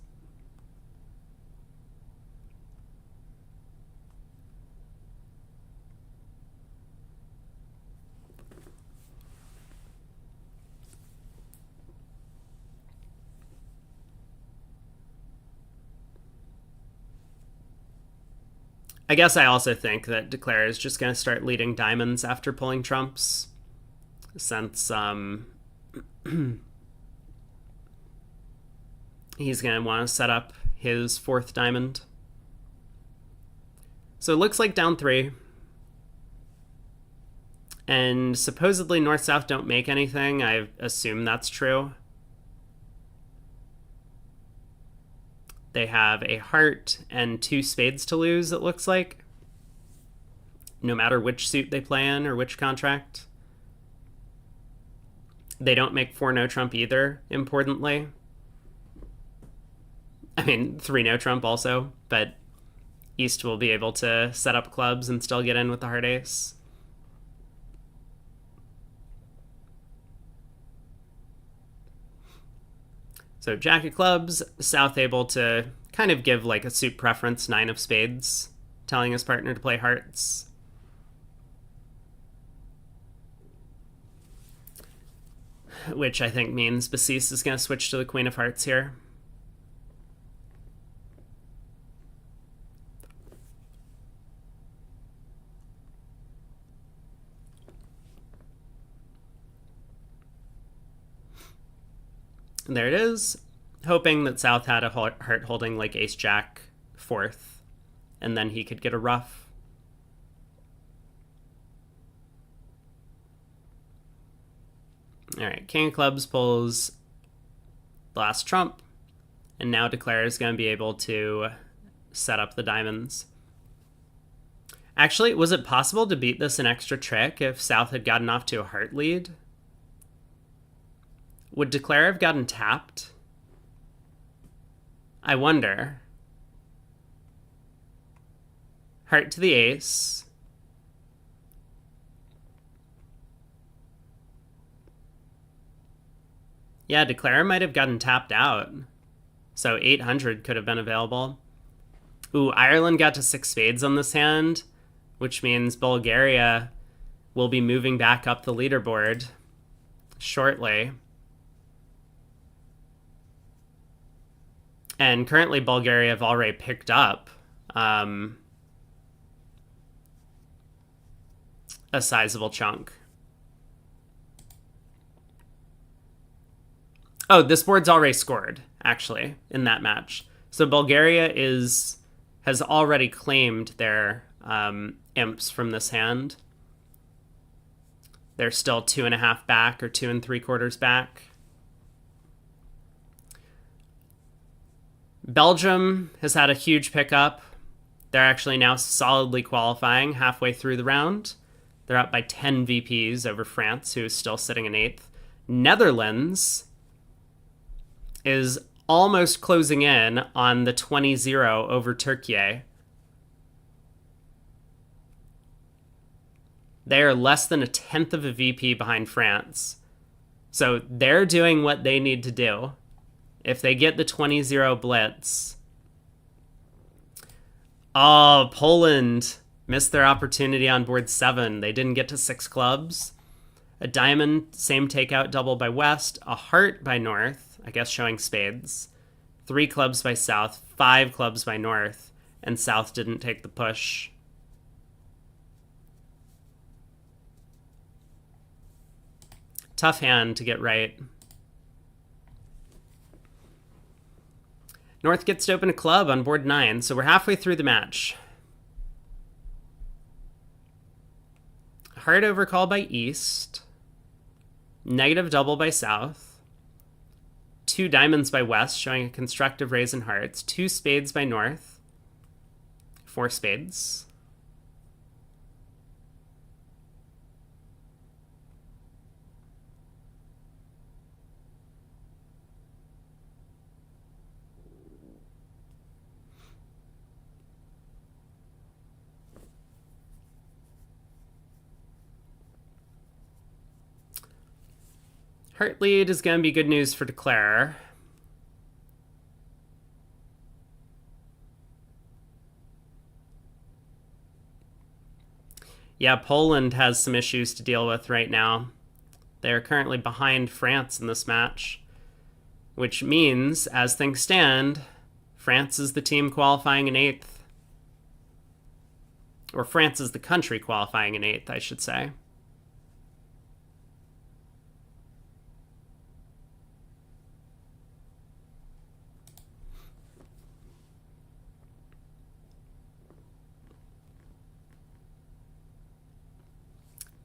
I guess I also think that Declare is just going to start leading diamonds after pulling trumps, since he's going to want to set up his 4th diamond. So it looks like down 3. And supposedly North-South don't make anything. I assume that's true. They have a heart and 2 spades to lose, it looks like. No matter which suit they play in or which contract. They don't make 4 no trump either, importantly. I mean, 3 no trump also, but East will be able to set up clubs and still get in with the heart ace. So Jack of clubs, South able to kind of give like a suit preference, 9 of spades, telling his partner to play hearts. Which I think means Basis is going to switch to the Queen of Hearts here. There it is. Hoping that South had a heart holding like Ace Jack 4th, and then he could get a ruff. All right, King of Clubs pulls the last trump, and now Declare is going to be able to set up the diamonds. Actually, was it possible to beat this an extra trick if South had gotten off to a heart lead? Would Declare have gotten tapped? I wonder. Heart to the ace. Yeah, Declare might have gotten tapped out. So 800 could have been available. Ooh, Ireland got to 6 spades on this hand, which means Bulgaria will be moving back up the leaderboard shortly. And currently Bulgaria have already picked up a sizable chunk. Oh, this board's already scored, actually, in that match. So Bulgaria has already claimed their imps from this hand. They're still 2.5 back or 2 3/4 back. Belgium has had a huge pickup. They're actually now solidly qualifying halfway through the round. They're up by 10 VPs over France, who is still sitting in 8th. Netherlands is almost closing in on the 20-0 over Turkey. They are less than 1/10 of a VP behind France. So they're doing what they need to do. If they get the 20-0 blitz. Oh, Poland missed their opportunity on board 7. They didn't get to 6 clubs. A diamond, same takeout double by West. A heart by North, I guess showing spades. 3 clubs by South, 5 clubs by North, and South didn't take the push. Tough hand to get right. North gets to open a club on board 9, so we're halfway through the match. Heart overcall by East. Negative double by South. 2 diamonds by West, showing a constructive raise in hearts. 2 spades by North. 4 spades. Heart lead is going to be good news for Declare. Yeah, Poland has some issues to deal with right now. They are currently behind France in this match, which means, as things stand, France is the team qualifying in 8th. Or France is the country qualifying in 8th, I should say.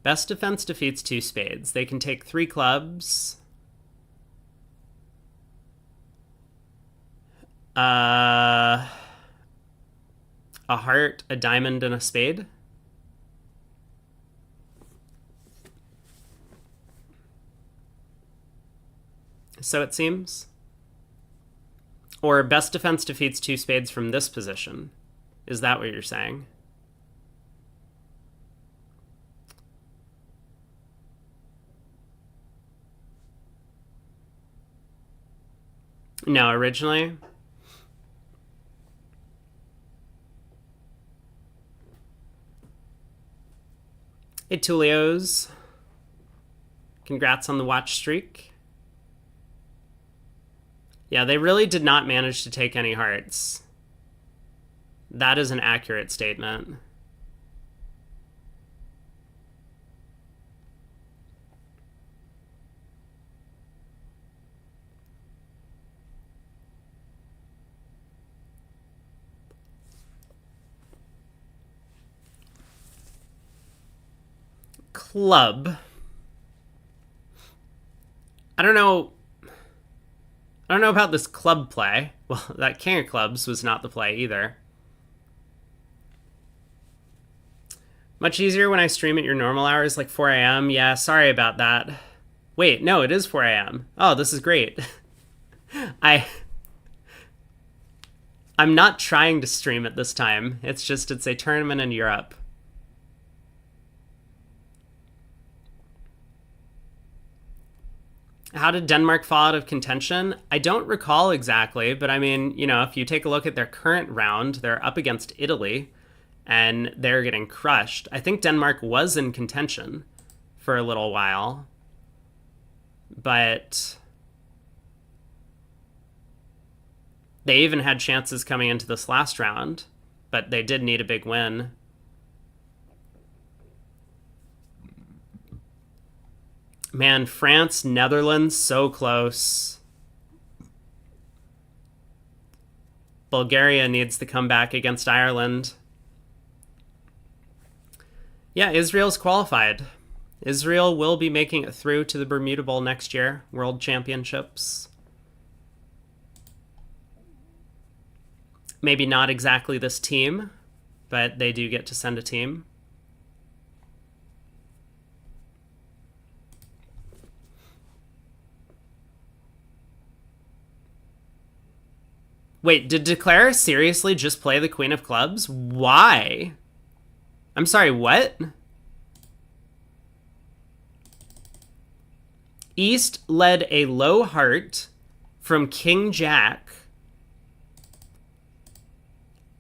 Best defense defeats 2 spades. They can take 3 clubs. A heart, a diamond, and a spade. So it seems. Or best defense defeats 2 spades from this position. Is that what you're saying? No, originally. Hey, Tulios. Congrats on the watch streak. Yeah, they really did not manage to take any hearts. That is an accurate statement. Club. I don't know about this club play. Well, that king of clubs was not the play either. Much easier when I stream at your normal hours, like 4 a.m. Yeah, sorry about that. Wait, no, it is 4 a.m. Oh, this is great. I'm not trying to stream at this time. It's a tournament in Europe. How did Denmark fall out of contention? I don't recall exactly, but I mean, if you take a look at their current round, they're up against Italy, and they're getting crushed. I think Denmark was in contention for a little while, but they even had chances coming into this last round, but they did need a big win. Man, France, Netherlands, so close. Bulgaria needs to come back against Ireland. Yeah, Israel's qualified. Israel will be making it through to the Bermuda Bowl next year, World Championships. Maybe not exactly this team, but they do get to send a team. Wait, did Declare seriously just play the Queen of Clubs? Why? I'm sorry, what? East led a low heart from King Jack.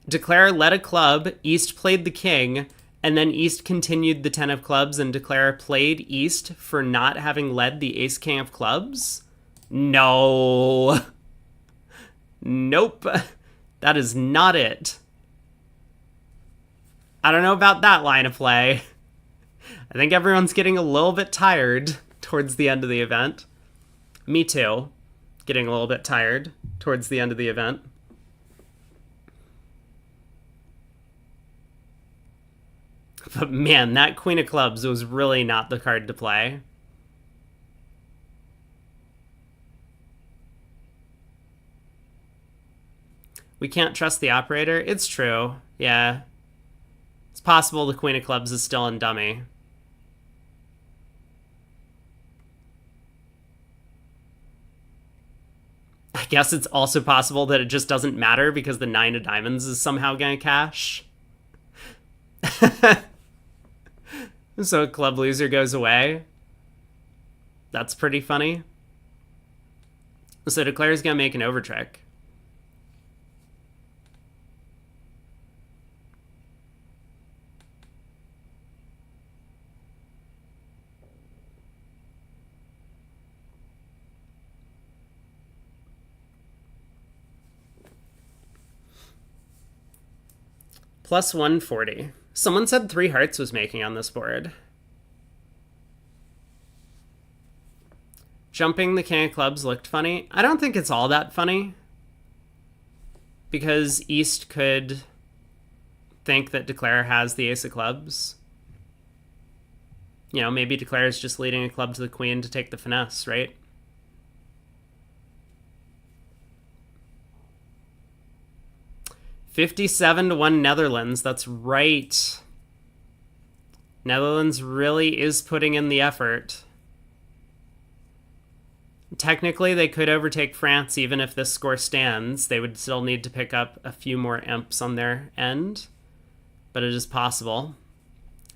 Declare led a club, East played the king, And then East continued the 10 of clubs, and Declare played East for not having led the ace king of clubs? No. Nope. That is not it. I don't know about that line of play. I think everyone's getting a little bit tired towards the end of the event. Me too. Getting a little bit tired towards the end of the event. But man, that Queen of Clubs was really not the card to play. We can't trust the operator? It's true. Yeah. It's possible the Queen of Clubs is still in dummy. I guess it's also possible that it just doesn't matter because the 9 of diamonds is somehow going to cash. So a club loser goes away. That's pretty funny. So Declare's going to make an overtrick. Plus 140. Someone said 3 hearts was making on this board. Jumping the king of clubs looked funny. I don't think it's all that funny. Because East could think that Declare has the ace of clubs. You know, maybe Declare is just leading a club to the queen to take the finesse, right? $57-1 Netherlands. That's right. Netherlands really is putting in the effort. Technically, they could overtake France even if this score stands. They would still need to pick up a few more imps on their end. But it is possible.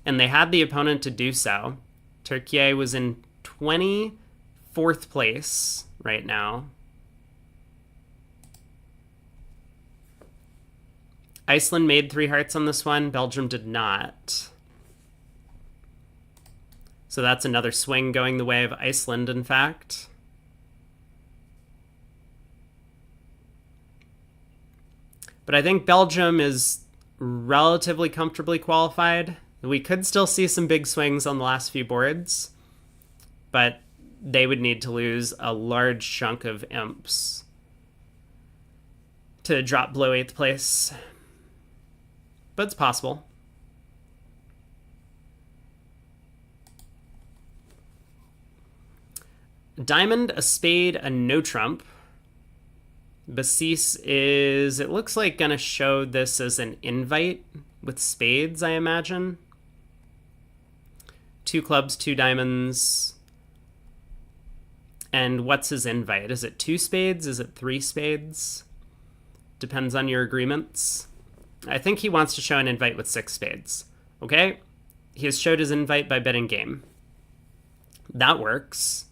And they had the opponent to do so. Turkey was in 24th place right now. Iceland made 3 hearts on this one. Belgium did not. So that's another swing going the way of Iceland, in fact. But I think Belgium is relatively comfortably qualified. We could still see some big swings on the last few boards, but they would need to lose a large chunk of imps to drop below 8th place. But it's possible. Diamond, a spade, a no trump. Basis is, it looks like, gonna show this as an invite with spades, I imagine. 2 clubs, 2 diamonds. And what's his invite? Is it 2 spades? Is it 3 spades? Depends on your agreements. I think he wants to show an invite with 6 spades. Okay? He has showed his invite by betting game. That works.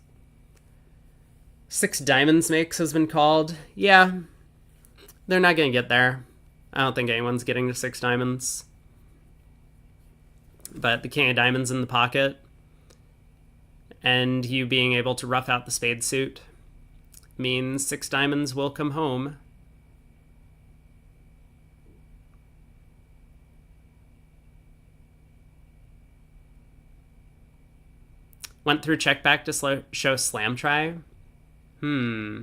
6 diamonds makes has been called. Yeah. They're not going to get there. I don't think anyone's getting to 6 diamonds. But the king of diamonds in the pocket and you being able to rough out the spade suit means 6 diamonds will come home. Went through check back to show slam try. Yeah,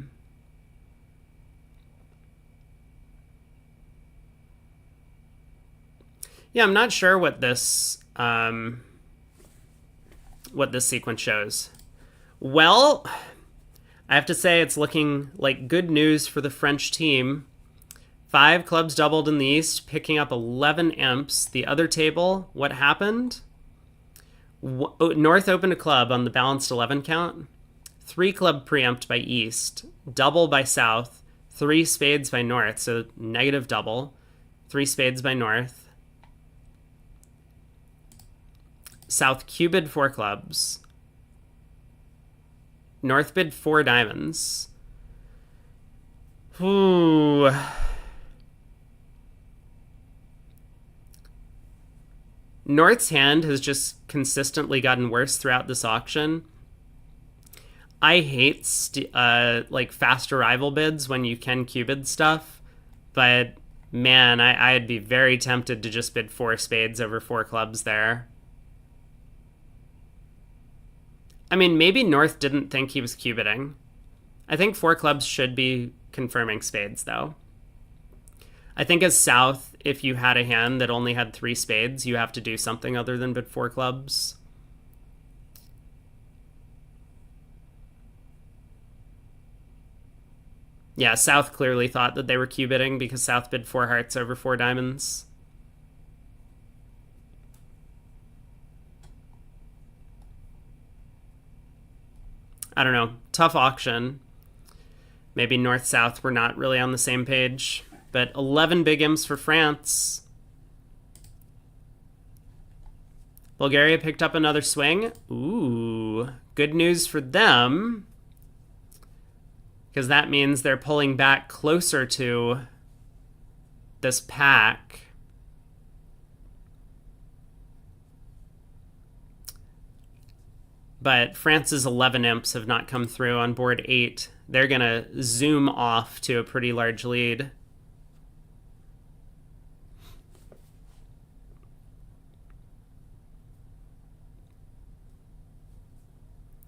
I'm not sure what this sequence shows. Well, I have to say it's looking like good news for the French team. 5 clubs doubled in the East, picking up 11 imps. The other table, what happened? North opened a club on the balanced 11 count. 3 club preempt by East, double by South, 3 spades by North, so negative double, 3 spades by North. South Q-bid 4 clubs. North bid 4 diamonds. Ooh. North's hand has just consistently gotten worse throughout this auction. I hate like fast arrival bids when you can Q-bid stuff, but man, I'd be very tempted to just bid 4 spades over 4 clubs there. I mean, maybe North didn't think he was Q-bidding. I think 4 clubs should be confirming spades, though. I think as South, if you had a hand that only had 3 spades, you have to do something other than bid 4 clubs. Yeah, South clearly thought that they were Q-bidding because South bid 4 hearts over 4 diamonds. I don't know. Tough auction. Maybe North-South were not really on the same page. But 11 big M's for France. Bulgaria picked up another swing. Ooh, good news for them. Because that means they're pulling back closer to this pack. But France's 11 imps have not come through on board 8. They're going to zoom off to a pretty large lead.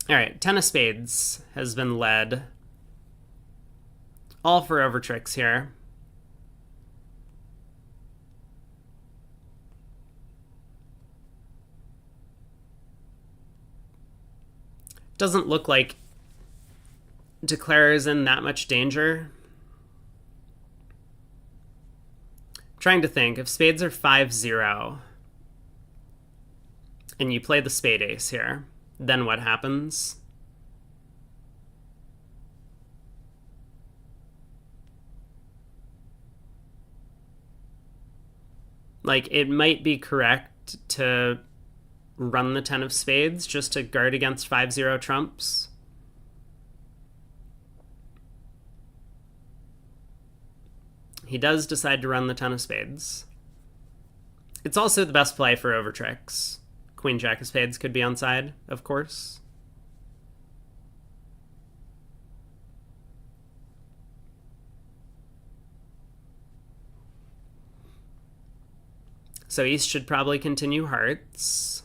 All right, 10 of spades has been led. All for over tricks here. Doesn't look like Declare is in that much danger. Trying to think, if spades are 5-0 and you play the spade ace here, then what happens? Like, it might be correct to run the 10 of spades just to guard against 5-0 trumps. He does decide to run the 10 of spades. It's also the best play for over tricks. Queen Jack of spades could be onside, of course. So East should probably continue hearts.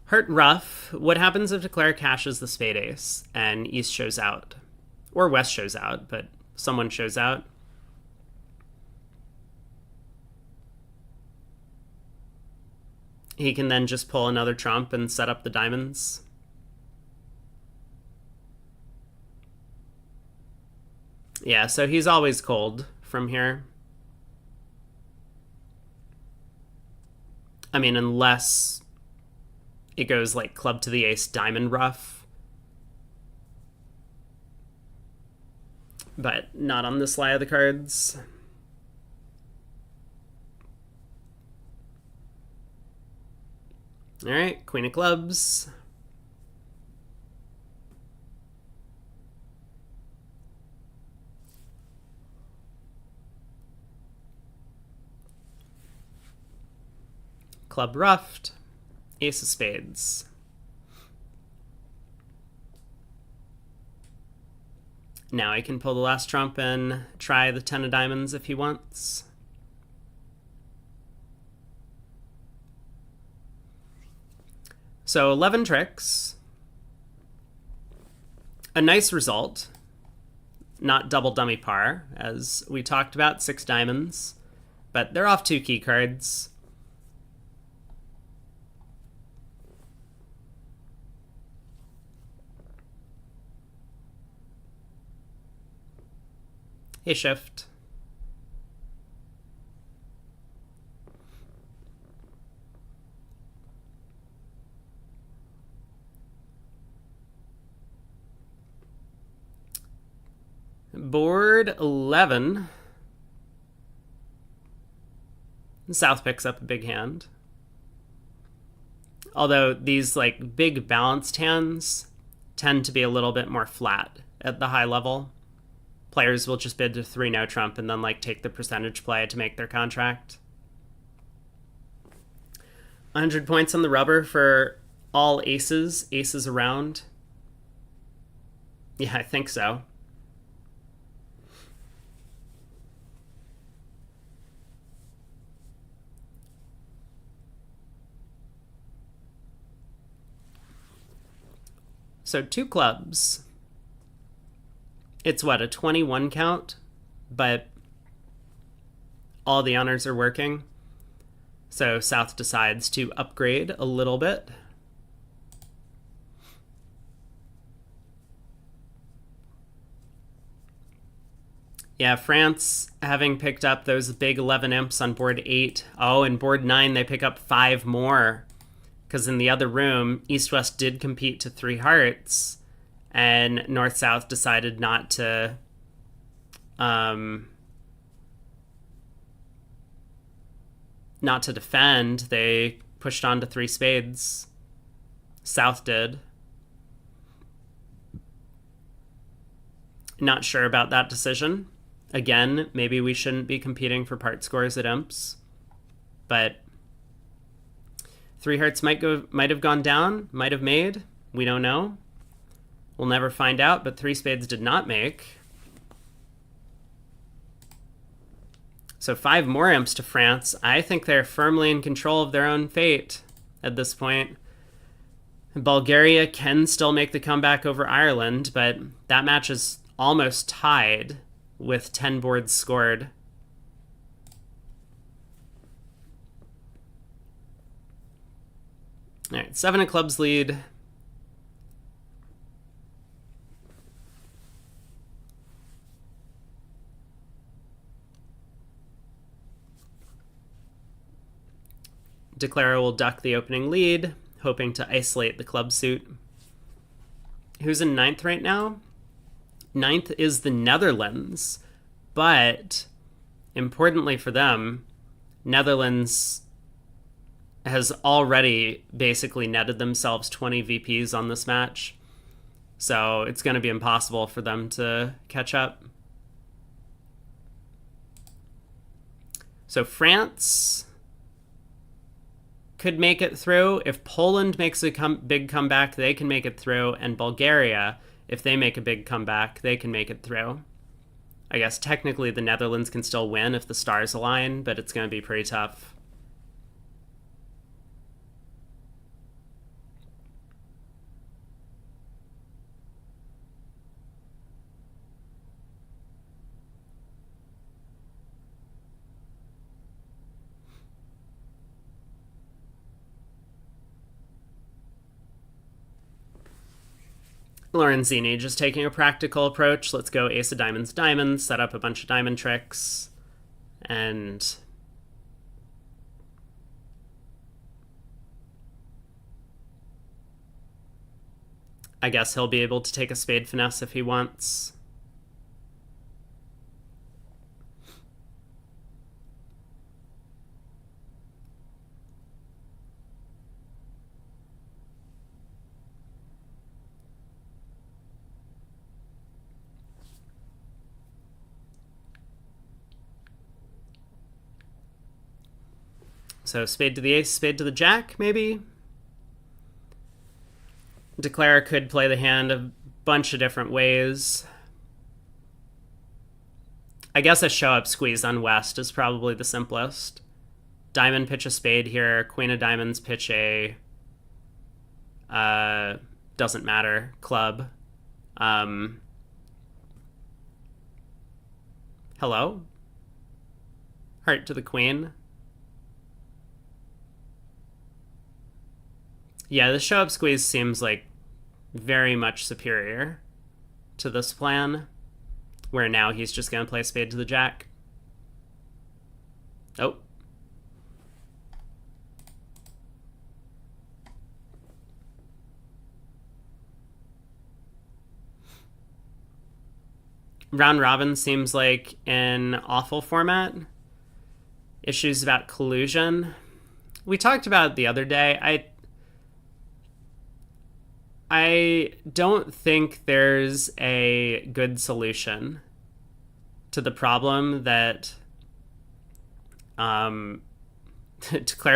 Heart rough. What happens if Declare cashes the spade ace and East shows out? Or West shows out, but someone shows out. He can then just pull another trump and set up the diamonds. Yeah, so he's always cold from here. I mean, unless it goes like club to the ace, diamond rough. But not on this lie of the cards. All right, Queen of clubs. Club ruffed. Ace of spades. Now I can pull the last trump and try the 10 of diamonds if he wants. So 11 tricks. A nice result. Not double dummy par, as we talked about, 6 diamonds. But they're off 2 key cards. A shift. Board 11. South picks up a big hand. Although these like big balanced hands tend to be a little bit more flat at the high level. Players will just bid to 3-no trump and then like take the percentage play to make their contract. 100 points on the rubber for all aces. Aces around. Yeah, I think so. So 2 clubs. It's what, a 21 count? But all the honors are working. So South decides to upgrade a little bit. Yeah, France having picked up those big 11 imps on board 8. Oh, and board 9 they pick up 5 more. Because in the other room, East-West did compete to 3 hearts, and North-South decided not to defend. They pushed on to 3 spades. South did. Not sure about that decision. Again, maybe we shouldn't be competing for part scores at imps, but 3 hearts might have gone down, might have made. We don't know. We'll never find out, but 3 spades did not make. So 5 more imps to France. I think they're firmly in control of their own fate at this point. Bulgaria can still make the comeback over Ireland, but that match is almost tied with 10 boards scored. All right, 7 of clubs lead. Declara will duck the opening lead, hoping to isolate the club suit. Who's in 9th right now? 9th is the Netherlands, but importantly for them, Netherlands has already basically netted themselves 20 VPs on this match. So it's going to be impossible for them to catch up. So France could make it through. If Poland makes a big comeback, they can make it through. And Bulgaria, if they make a big comeback, they can make it through. I guess technically the Netherlands can still win if the stars align, but it's going to be pretty tough. Lorenzini just taking a practical approach. Let's go ace of diamonds, diamonds, set up a bunch of diamond tricks, and I guess he'll be able to take a spade finesse if he wants. So spade to the ace, spade to the jack, maybe? Declara could play the hand a bunch of different ways. I guess a show-up squeeze on West is probably the simplest. Diamond pitch a spade here, queen of diamonds pitch a... doesn't matter, club. Hello? Heart to the queen. Yeah, the show-up squeeze seems like very much superior to this plan, where now he's just going to play spade to the jack. Oh. Round robin seems like an awful format. Issues about collusion. We talked about it the other day. I don't think there's a good solution to the problem that Claire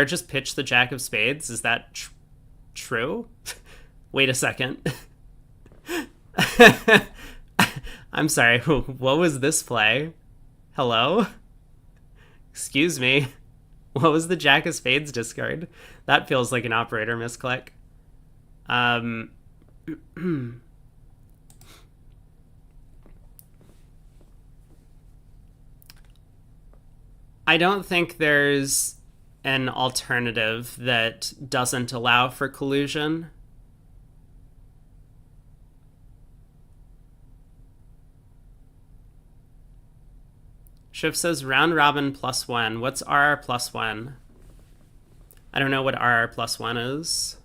just pitched the Jack of Spades. Is that true? Wait a second. I'm sorry. What was this play? Hello? Excuse me. What was the Jack of Spades discard? That feels like an operator misclick. I don't think there's an alternative that doesn't allow for collusion. Shift says round robin +1. What's RR +1? I don't know what RR +1 is.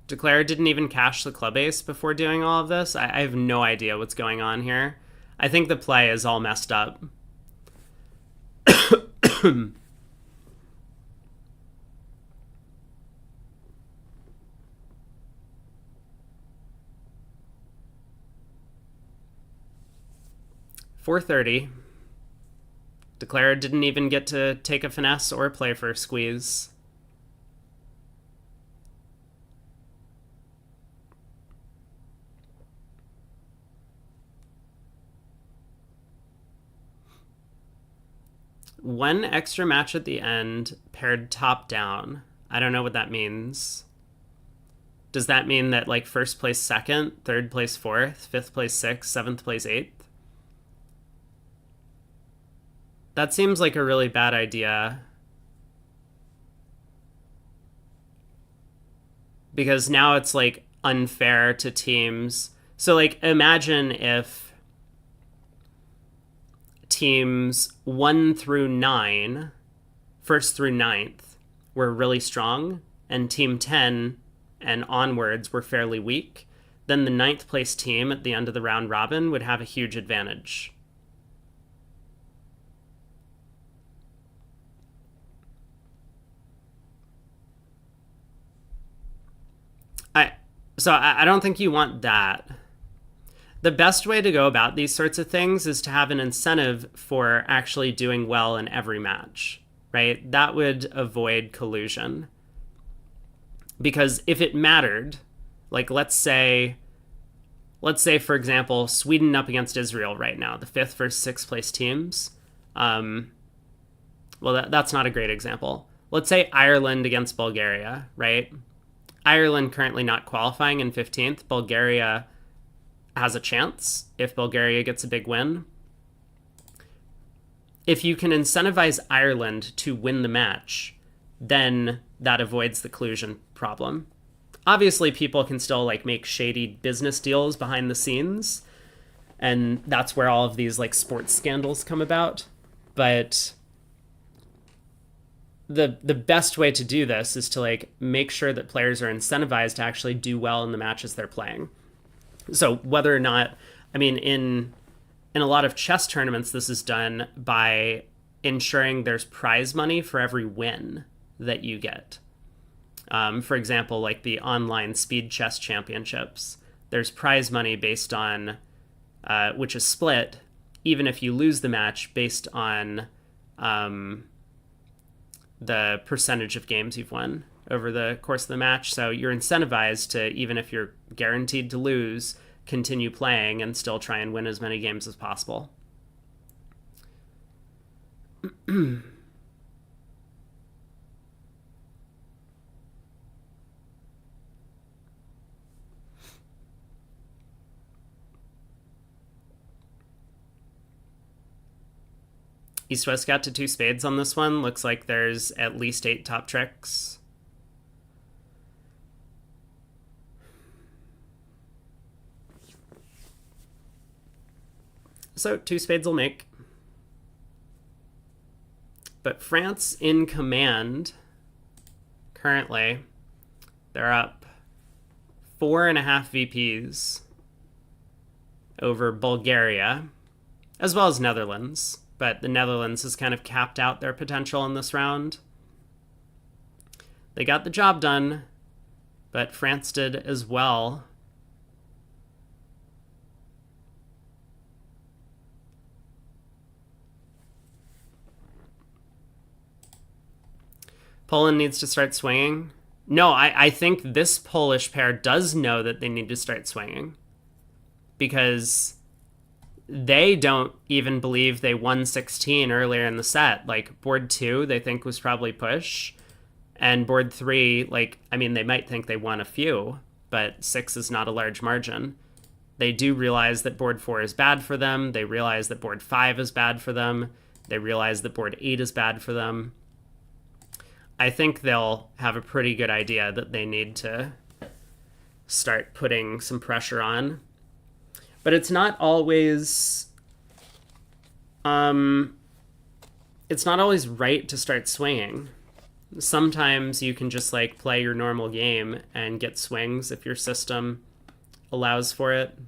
Declare didn't even cash the club ace before doing all of this. I have no idea what's going on here. I think the play is all messed up. 430. Declare didn't even get to take a finesse or play for a squeeze. One extra match at the end, paired top down. I don't know what that means. Does that mean that like first place second, third place fourth, fifth place sixth, seventh place eighth? That seems like a really bad idea. Because now it's like unfair to teams. So like imagine if teams 1 through 9, first through ninth, were really strong, and team 10 and onwards were fairly weak, then the ninth place team at the end of the round robin would have a huge advantage. So I don't think you want that. The best way to go about these sorts of things is to have an incentive for actually doing well in every match, right? That would avoid collusion. Because if it mattered, like let's say, for example, Sweden up against Israel right now, the 5th versus 6th place teams. Well, that's not a great example. Let's say Ireland against Bulgaria, right? Ireland currently not qualifying in 15th. Bulgaria has a chance if Bulgaria gets a big win. If you can incentivize Ireland to win the match, then that avoids the collusion problem. Obviously, people can still like make shady business deals behind the scenes, and that's where all of these like sports scandals come about. But the best way to do this is to like make sure that players are incentivized to actually do well in the matches they're playing. So whether or not, I mean, in a lot of chess tournaments, this is done by ensuring there's prize money for every win that you get. For example, like the online speed chess championships, there's prize money based on, which is split, even if you lose the match, based on the percentage of games you've won over the course of the match. So you're incentivized to, even if you're guaranteed to lose, continue playing and still try and win as many games as possible. East-West got to 2 spades on this one. Looks like there's at least 8 top tricks. So 2 spades will make. But France in command currently. They're up 4.5 VPs over Bulgaria, as well as Netherlands. But the Netherlands has kind of capped out their potential in this round. They got the job done, but France did as well. Poland needs to start swinging. No, I think this Polish pair does know that they need to start swinging, because they don't even believe they won 16 earlier in the set. Like, board 2, they think was probably push. And board 3, like, I mean, they might think they won a few, but 6 is not a large margin. They do realize that board 4 is bad for them. They realize that board 5 is bad for them. They realize that board 8 is bad for them. I think they'll have a pretty good idea that they need to start putting some pressure on. But it's not always it's not always right to start swinging. Sometimes you can just like play your normal game and get swings if your system allows for it.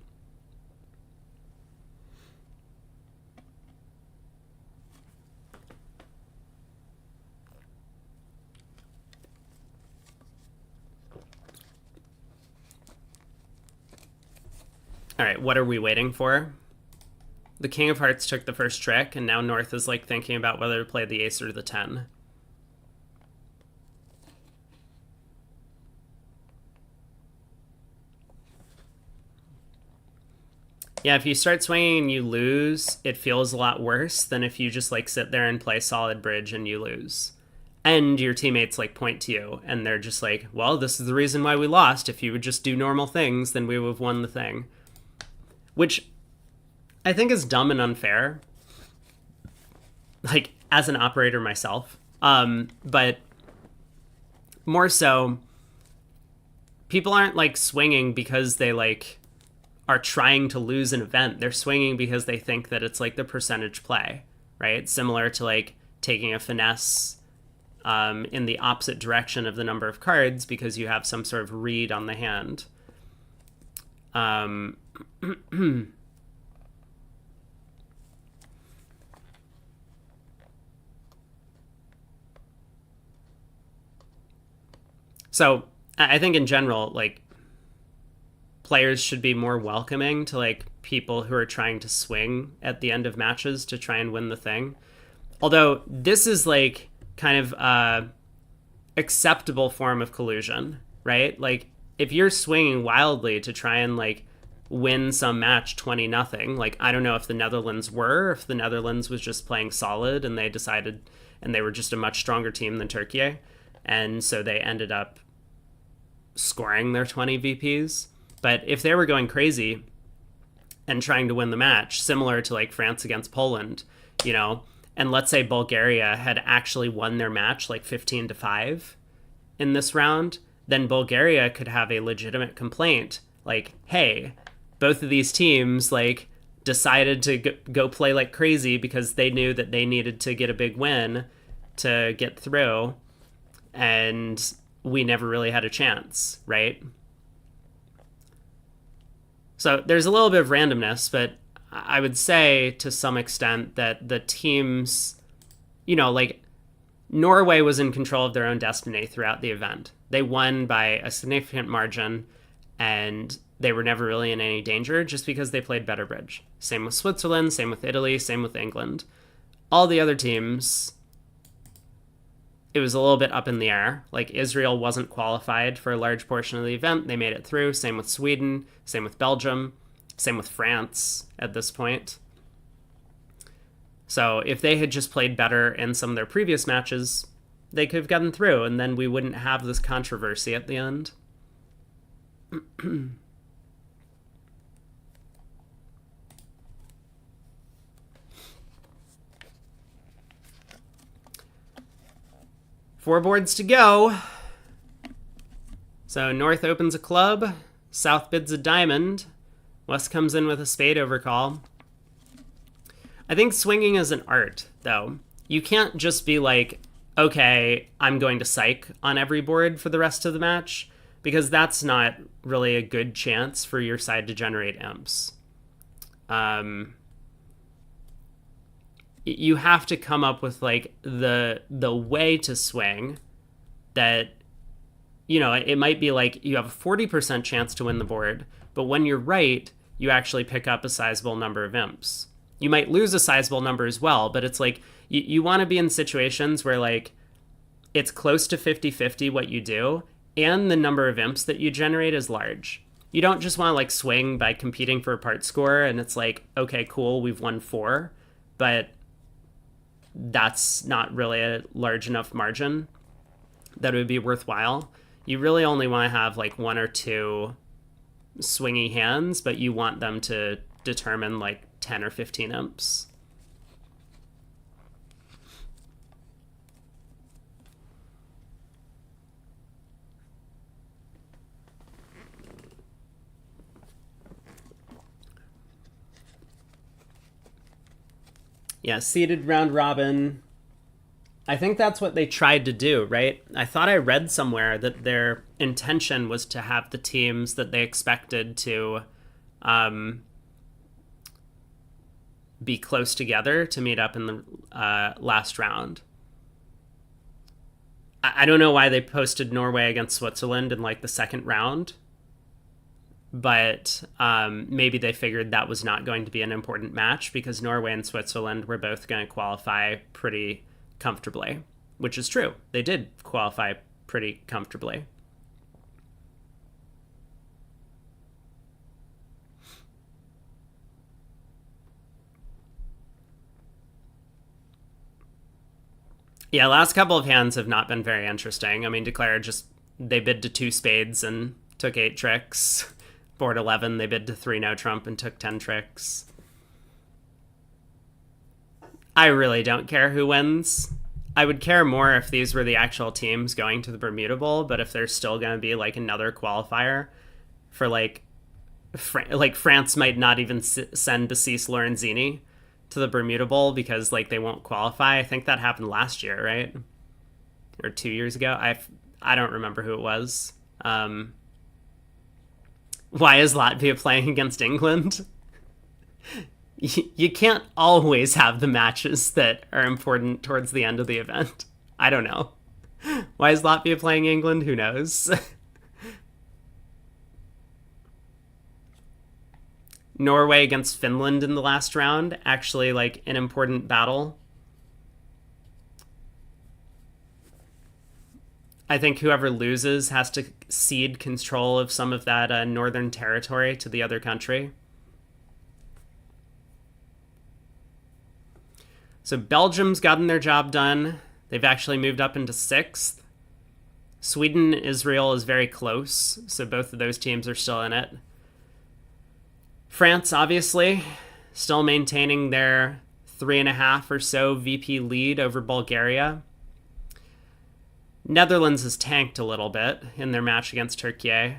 All right, what are we waiting for? The King of Hearts took the first trick, and now North is like thinking about whether to play the ace or the 10. Yeah, if you start swinging and you lose, it feels a lot worse than if you just like sit there and play solid bridge and you lose. And your teammates like point to you and they're just like, well, this is the reason why we lost. If you would just do normal things, then we would have won the thing. Which I think is dumb and unfair. Like, as an operator myself. But more so, people aren't like swinging because they like are trying to lose an event. They're swinging because they think that it's like the percentage play, right? Similar to like taking a finesse in the opposite direction of the number of cards because you have some sort of read on the hand. So I think in general, like, players should be more welcoming to like people who are trying to swing at the end of matches to try and win the thing. Although this is like kind of a acceptable form of collusion, right? Like, if you're swinging wildly to try and like win some match 20-0, like, I don't know if the Netherlands were, if the Netherlands was just playing solid and they decided, and they were just a much stronger team than Turkey, and so they ended up scoring their 20 VPs. But if they were going crazy and trying to win the match, similar to like France against Poland, you know, and let's say Bulgaria had actually won their match like 15-5 in this round, then Bulgaria could have a legitimate complaint like, hey, both of these teams like decided to go play like crazy because they knew that they needed to get a big win to get through, and we never really had a chance, right? So there's a little bit of randomness, but I would say to some extent that the teams, you know, like, Norway was in control of their own destiny throughout the event. They won by a significant margin, and they were never really in any danger just because they played better bridge. Same with Switzerland, same with Italy, same with England. All the other teams, it was a little bit up in the air. Like, Israel wasn't qualified for a large portion of the event. They made it through. Same with Sweden. Same with Belgium. Same with France at this point. So if they had just played better in some of their previous matches, they could have gotten through, and then we wouldn't have this controversy at the end. Four boards to go. So North opens a club, South bids a diamond, West comes in with a spade overcall. I think swinging is an art, though. You can't just be like, okay, I'm going to psych on every board for the rest of the match, because that's not really a good chance for your side to generate imps. You have to come up with like the way to swing that it might be like you have a 40% chance to win the board, but when you're right, you actually pick up a sizable number of imps. You might lose a sizable number as well, but it's like you want to be in situations where like it's close to 50-50 what you do, and the number of imps that you generate is large. You don't just want to like swing by competing for a part score and it's like, okay, cool, we've won 4, but that's not really a large enough margin that it would be worthwhile. You really only want to have like 1 or 2 swingy hands, but you want them to determine like 10 or 15 imps. Yeah, seeded round robin. I think that's what they tried to do, right? I thought I read somewhere that their intention was to have the teams that they expected to be close together to meet up in the last round. I don't know why they posted Norway against Switzerland in like the second round, but maybe they figured that was not going to be an important match because Norway and Switzerland were both going to qualify pretty comfortably, which is true. They did qualify pretty comfortably. Yeah, last couple of hands have not been very interesting. I mean, Declare just, they bid to 2 spades and took 8 tricks. Board 11, they bid to 3 no trump and took 10 tricks. I really don't care who wins. I would care more if these were the actual teams going to the Bermuda Bowl, but if there's still going to be like another qualifier for like France might not even send Bassis Lorenzini to the Bermuda Bowl because like they won't qualify. I think that happened last year, right? Or 2 years ago. I don't remember who it was. Why is Latvia playing against England? You can't always have the matches that are important towards the end of the event. I don't know. Why is Latvia playing England? Who knows? Norway against Finland in the last round. Actually, like, an important battle. I think whoever loses has to cede control of some of that northern territory to the other country. So Belgium's gotten their job done. They've actually moved up into 6th. Sweden and Israel is very close, so both of those teams are still in it. France, obviously, still maintaining their 3.5 or so VP lead over Bulgaria. Netherlands has tanked a little bit in their match against Turkey,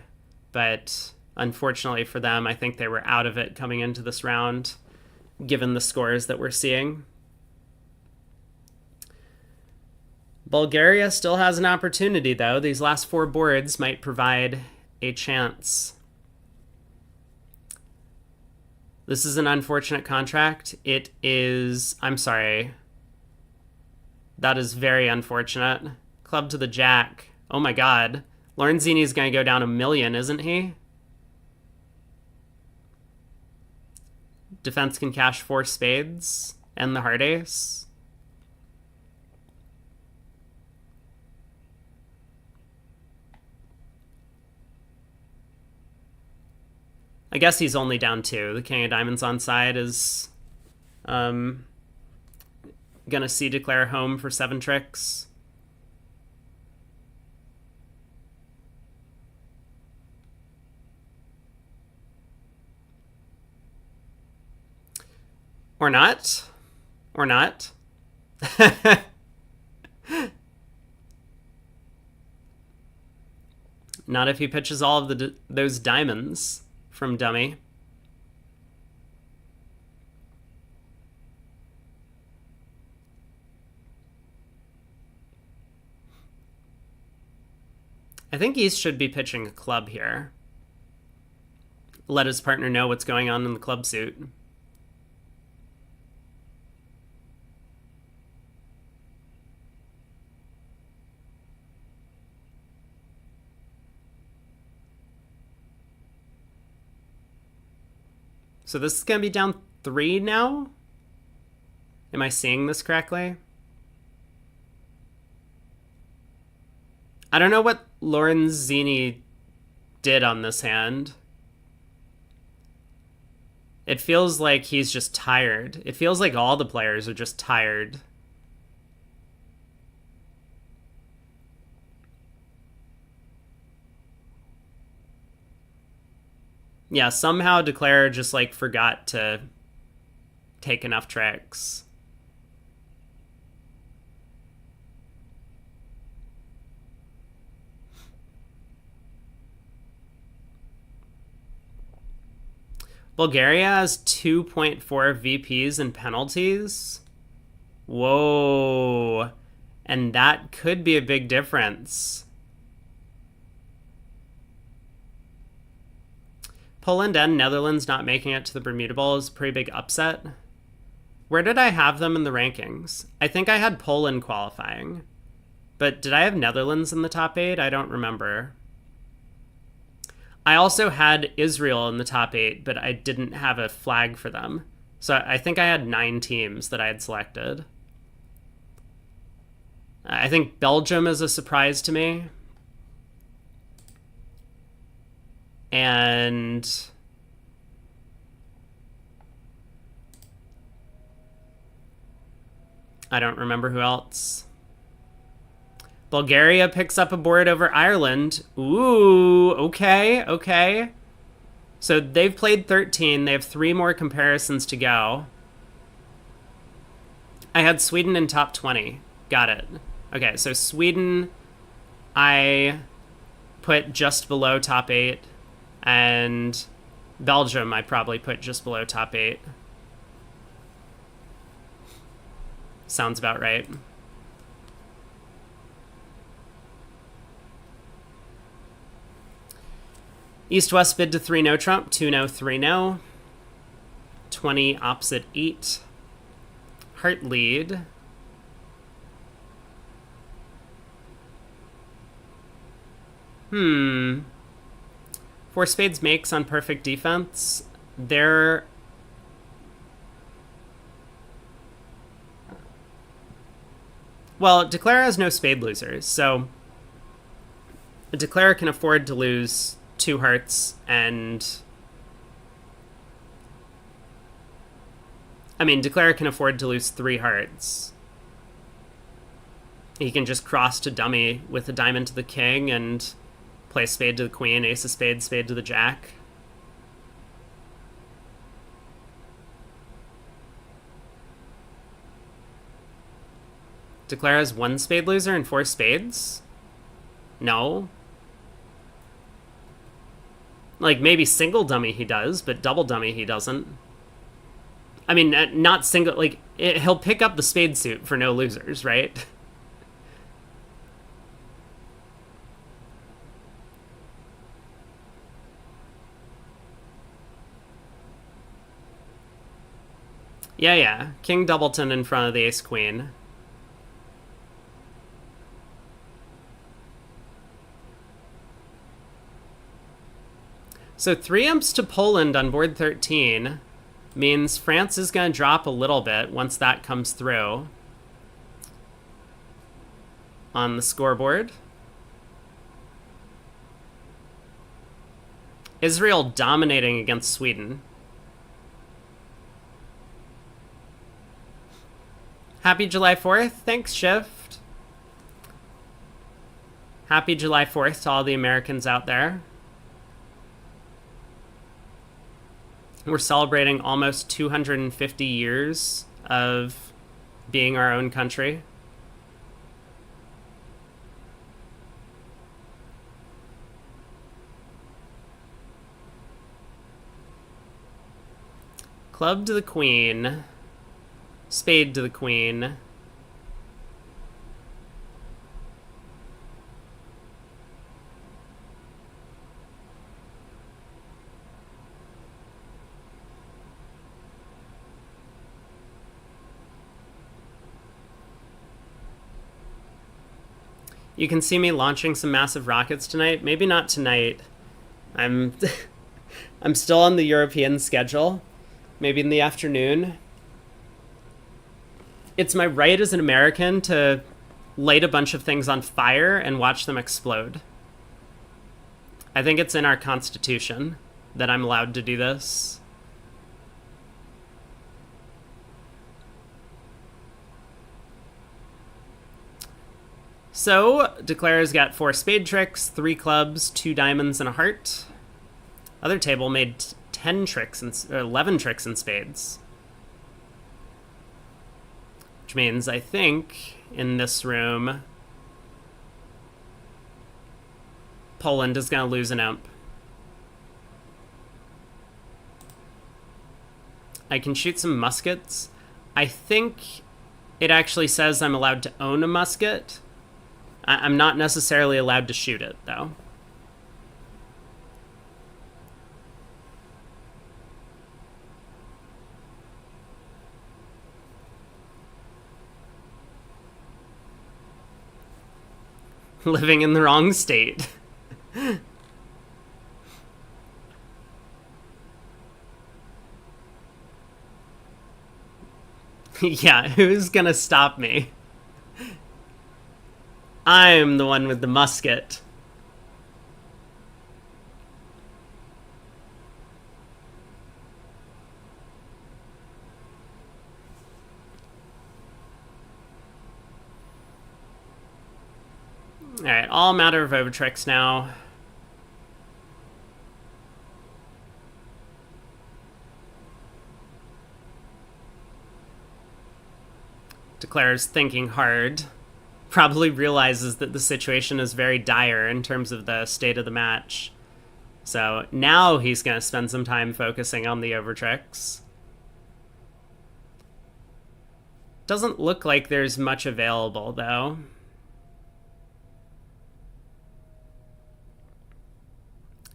but unfortunately for them, I think they were out of it coming into this round, given the scores that we're seeing. Bulgaria still has an opportunity, though. These last 4 boards might provide a chance. This is an unfortunate contract. It is... I'm sorry. That is very unfortunate. Club to the jack. Oh my god. Lorenzini's going to go down 1 million, isn't he? Defense can cash 4 spades and the heart ace. I guess he's only down 2. The king of diamonds on side is gonna see Declare home for 7 tricks. Or not. Or not. Not if he pitches all of those diamonds from dummy. I think East should be pitching a club here. Let his partner know what's going on in the club suit. So this is going to be down 3 now? Am I seeing this correctly? I don't know what Lorenzini did on this hand. It feels like he's just tired. It feels like all the players are just tired. Yeah, somehow Declare just like forgot to take enough tricks. Bulgaria has 2.4 VPs and penalties. Whoa. And that could be a big difference. Poland and Netherlands not making it to the Bermuda Bowl is a pretty big upset. Where did I have them in the rankings? I think I had Poland qualifying. But did I have Netherlands in the top 8? I don't remember. I also had Israel in the top 8, but I didn't have a flag for them. So I think I had 9 teams that I had selected. I think Belgium is a surprise to me. And I don't remember who else. Bulgaria picks up a board over Ireland. Ooh, okay. So they've played 13. They have 3 more comparisons to go. I had Sweden in top 20. Got it. Okay, so Sweden, I put just below top 8. And Belgium, I probably put just below top 8. Sounds about right. East-West bid to 3 no trump, 2 no, 3 no. 20 opposite 8. Heart lead. Four spades makes on perfect defense. They're... Well, Declare has no spade losers, so Declare can afford to lose 2 hearts, and I mean, Declare can afford to lose 3 hearts. He can just cross to dummy with a diamond to the king and play spade to the queen, ace of spades, spade to the jack. Declare has 1 spade loser and 4 spades? No. Like, maybe single dummy he does, but double dummy he doesn't. I mean, not single, like, he'll pick up the spade suit for no losers, right? Yeah. King Doubleton in front of the ace queen. So 3 imps to Poland on board 13 means France is going to drop a little bit once that comes through on the scoreboard. Israel dominating against Sweden. Happy July 4th. Thanks, Shift. Happy July 4th to all the Americans out there. We're celebrating almost 250 years of being our own country. Club to the queen. Spade to the queen. You can see me launching some massive rockets tonight. Maybe not tonight. I'm I'm still on the European schedule. maybe in the afternoon. It's my right as an American to light a bunch of things on fire and watch them explode. I think it's in our Constitution that I'm allowed to do this. So, Declare's got 4 spade tricks, 3 clubs, 2 diamonds, and a heart. Other table made 10 tricks and 11 tricks in spades. Which means, I think, in this room, Poland is going to lose an imp. I can shoot some muskets. I think it actually says I'm allowed to own a musket. I'm not necessarily allowed to shoot it, though. Living in the wrong state. Yeah, who's gonna stop me? I'm the one with the musket. Alright, all matter of overtricks now. Declares thinking hard. Probably realizes that the situation is very dire in terms of the state of the match. So now he's going to spend some time focusing on the overtricks. Doesn't look like there's much available, though.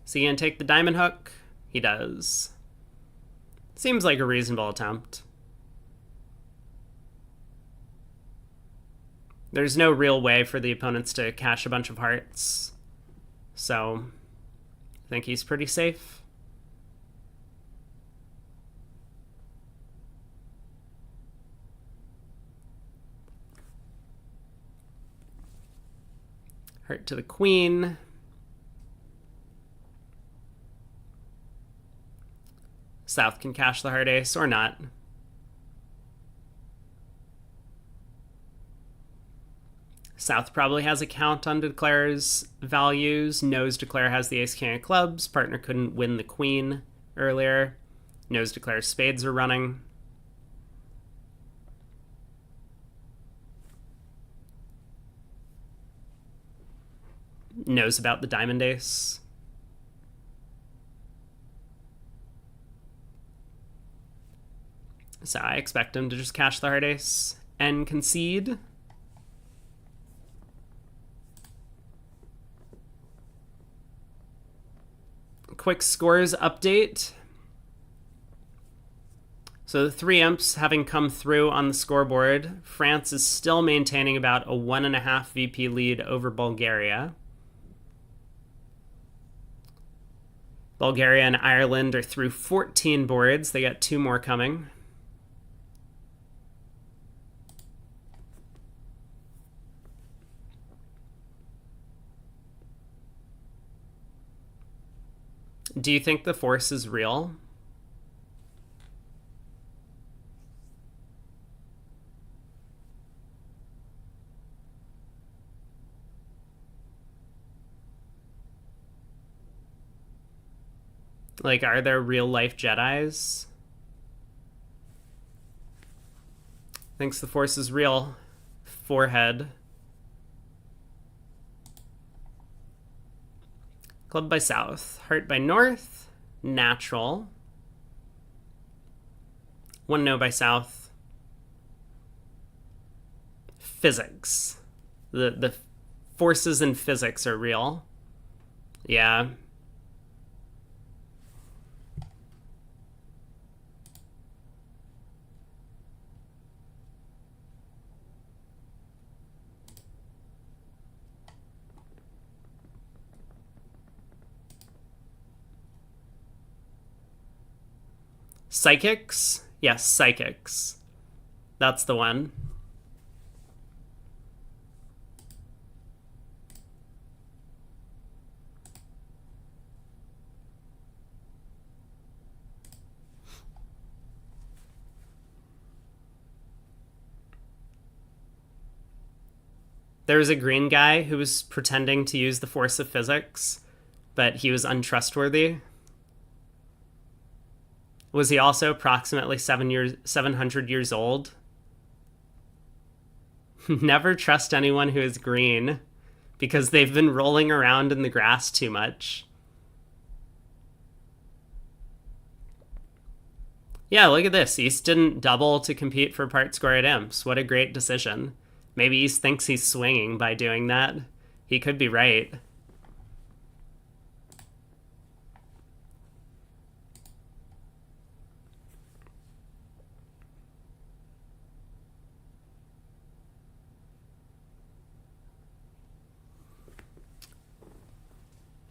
Is he going to take the diamond hook? He does. Seems like a reasonable attempt. There's no real way for the opponents to cash a bunch of hearts. So, I think he's pretty safe. Heart to the queen. South can cash the heart ace or not. South probably has a count on Declare's values. Knows Declare has the ace king of clubs. Partner couldn't win the queen earlier. Knows Declare's spades are running. Knows about the diamond ace. So I expect him to just cash the heart ace and concede. Quick scores update. So the 3 imps having come through on the scoreboard, France is still maintaining about a 1.5 VP lead over Bulgaria. Bulgaria and Ireland are through 14 boards. They got 2 more coming. Do you think the force is real? Like, are there real life Jedis? Thinks the force is real. Forehead. Club by south. Heart by north. Natural. 1 no by south. Physics. The forces in physics are real. Yeah. Psychics? Yes, psychics. That's the one. There was a green guy who was pretending to use the force of physics, but he was untrustworthy. Was he also approximately 700 years old? Never trust anyone who is green, because they've been rolling around in the grass too much. Yeah, look at this. East didn't double to compete for part squared imps. What a great decision. Maybe East thinks he's swinging by doing that. He could be right.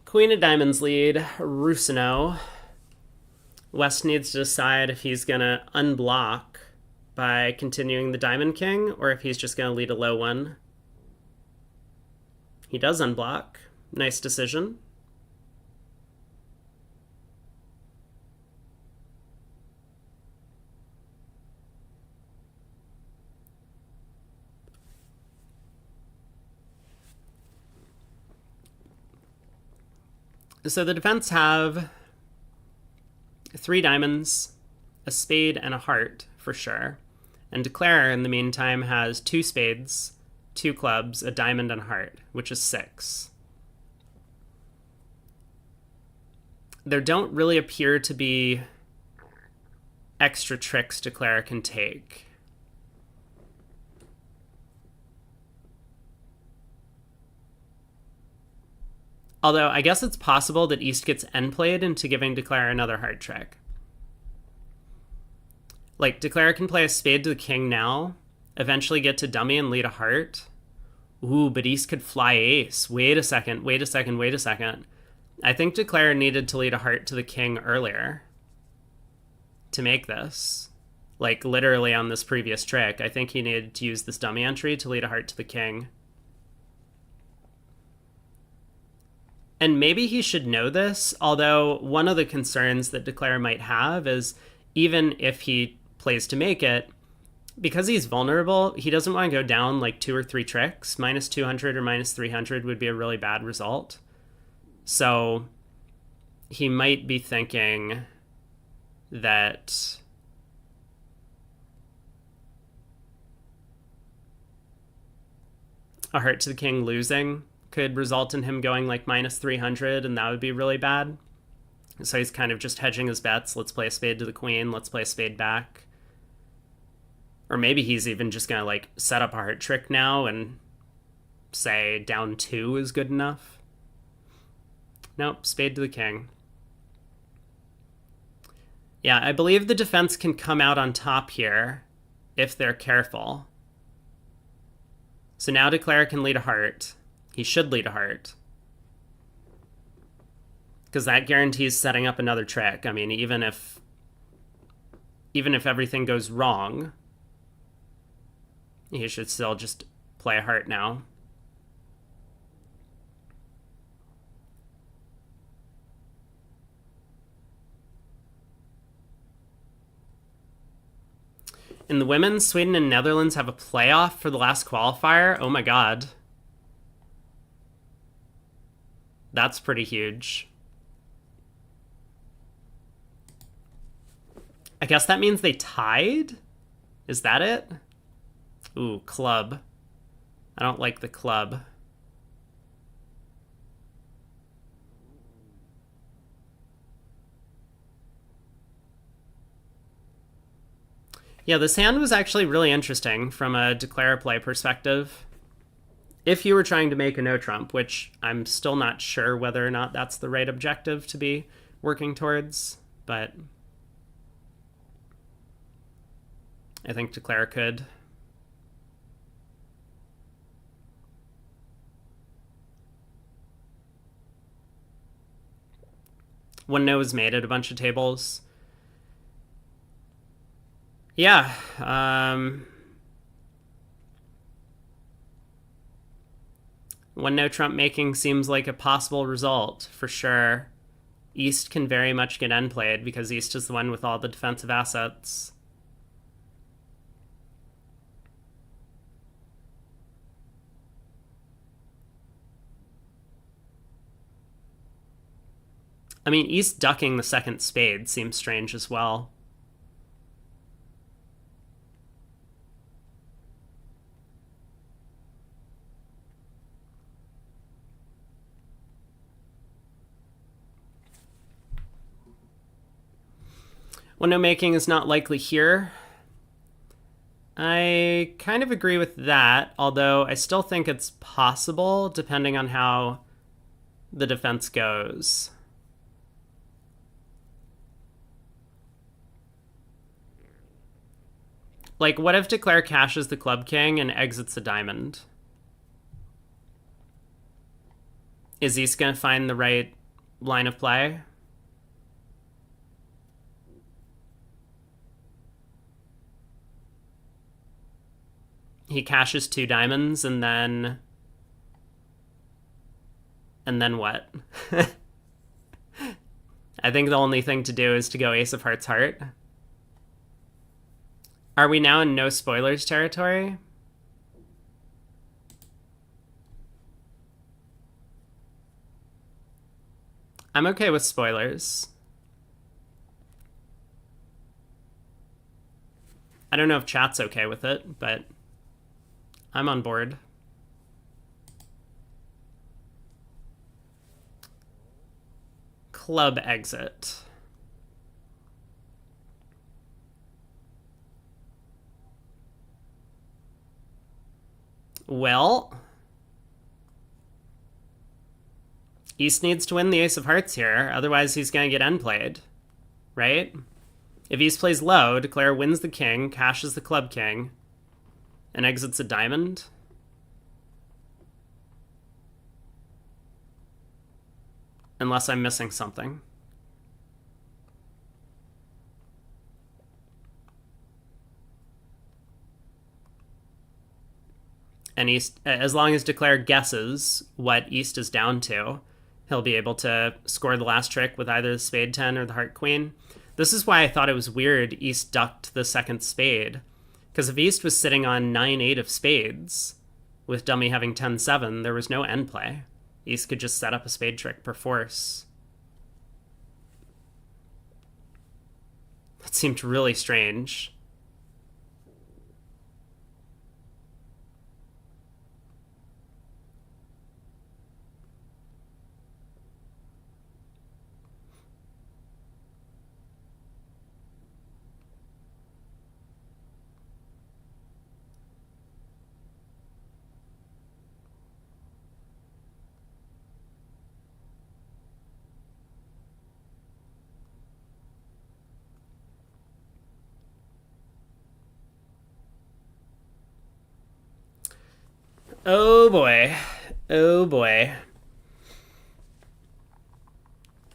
Queen of Diamonds lead, Rusino. West needs to decide if he's going to unblock by continuing the Diamond King or if he's just going to lead a low one. He does unblock. Nice decision. So the defense have 3 diamonds, a spade, and a heart, for sure. And Declare, in the meantime, has 2 spades, 2 clubs, a diamond, and a heart, which is 6. There don't really appear to be extra tricks Declare can take. Although, I guess it's possible that East gets end played into giving Declare another heart trick. Like, Declare can play a spade to the king now, eventually get to dummy and lead a heart. Ooh, but East could fly ace. Wait a second. I think Declare needed to lead a heart to the king earlier to make this. Like, literally on this previous trick. I think he needed to use this dummy entry to lead a heart to the king. And maybe he should know this, although one of the concerns that Declare might have is even if he plays to make it, because he's vulnerable, he doesn't want to go down like 2 or 3 tricks. Minus 200 or minus 300 would be a really bad result. So he might be thinking that a heart to the king losing could result in him going like minus 300, and that would be really bad. So he's kind of just hedging his bets. Let's play a spade to the queen. Let's play a spade back. Or maybe he's even just going to like set up a heart trick now and say down 2 is good enough. Nope, spade to the king. Yeah, I believe the defense can come out on top here if they're careful. So now Declare can lead a heart. He should lead a heart, because that guarantees setting up another trick. I mean, even if everything goes wrong, he should still just play a heart now. In the women's, Sweden and Netherlands have a playoff for the last qualifier. Oh my god. That's pretty huge. I guess that means they tied? Is that it? Ooh, club. I don't like the club. Yeah, this hand was actually really interesting from a Declare play perspective. If you were trying to make a no trump, which I'm still not sure whether or not that's the right objective to be working towards, but I think Declare could. One no is made at a bunch of tables. Yeah. One no trump making seems like a possible result for sure. East can very much get end played because East is the one with all the defensive assets. I mean, East ducking the second spade seems strange as well. Window making is not likely here. I kind of agree with that, although I still think it's possible depending on how the defense goes. Like, what if Declare cashes the club king and exits the diamond? Is East going to find the right line of play? He cashes two diamonds and then what? I think the only thing to do is to go ace of hearts heart. Are we now in no spoilers territory? I'm okay with spoilers. I don't know if chat's okay with it, but I'm on board. Club exit. Well, East needs to win the ace of hearts here, otherwise he's going to get end played, right? If East plays low, Declare wins the king, cashes the club king, and exits a diamond. Unless I'm missing something. And East, as long as Declare guesses what East is down to, he'll be able to score the last trick with either the spade 10 or the heart queen. This is why I thought it was weird East ducked the second spade. Because if East was sitting on 9-8 of spades, with dummy having 10-7, there was no end play. East could just set up a spade trick per force. That seemed really strange. Oh boy. Oh boy.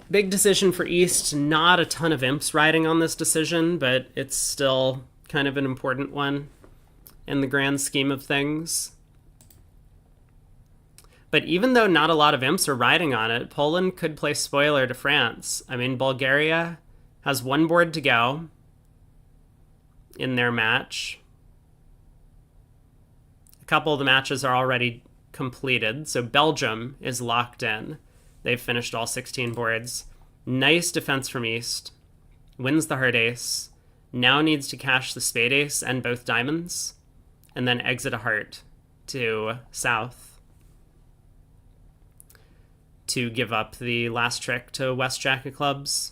Big decision for East. Not a ton of imps riding on this decision, but it's still kind of an important one in the grand scheme of things. But even though not a lot of imps are riding on it, Poland could play spoiler to France. I mean, Bulgaria has one board to go in their match. A couple of the matches are already completed, so Belgium is locked in. They've finished all 16 boards. Nice defense from East. Wins the heart ace. Now needs to cash the spade ace and both diamonds, and then exit a heart to South to give up the last trick to West Jack of clubs.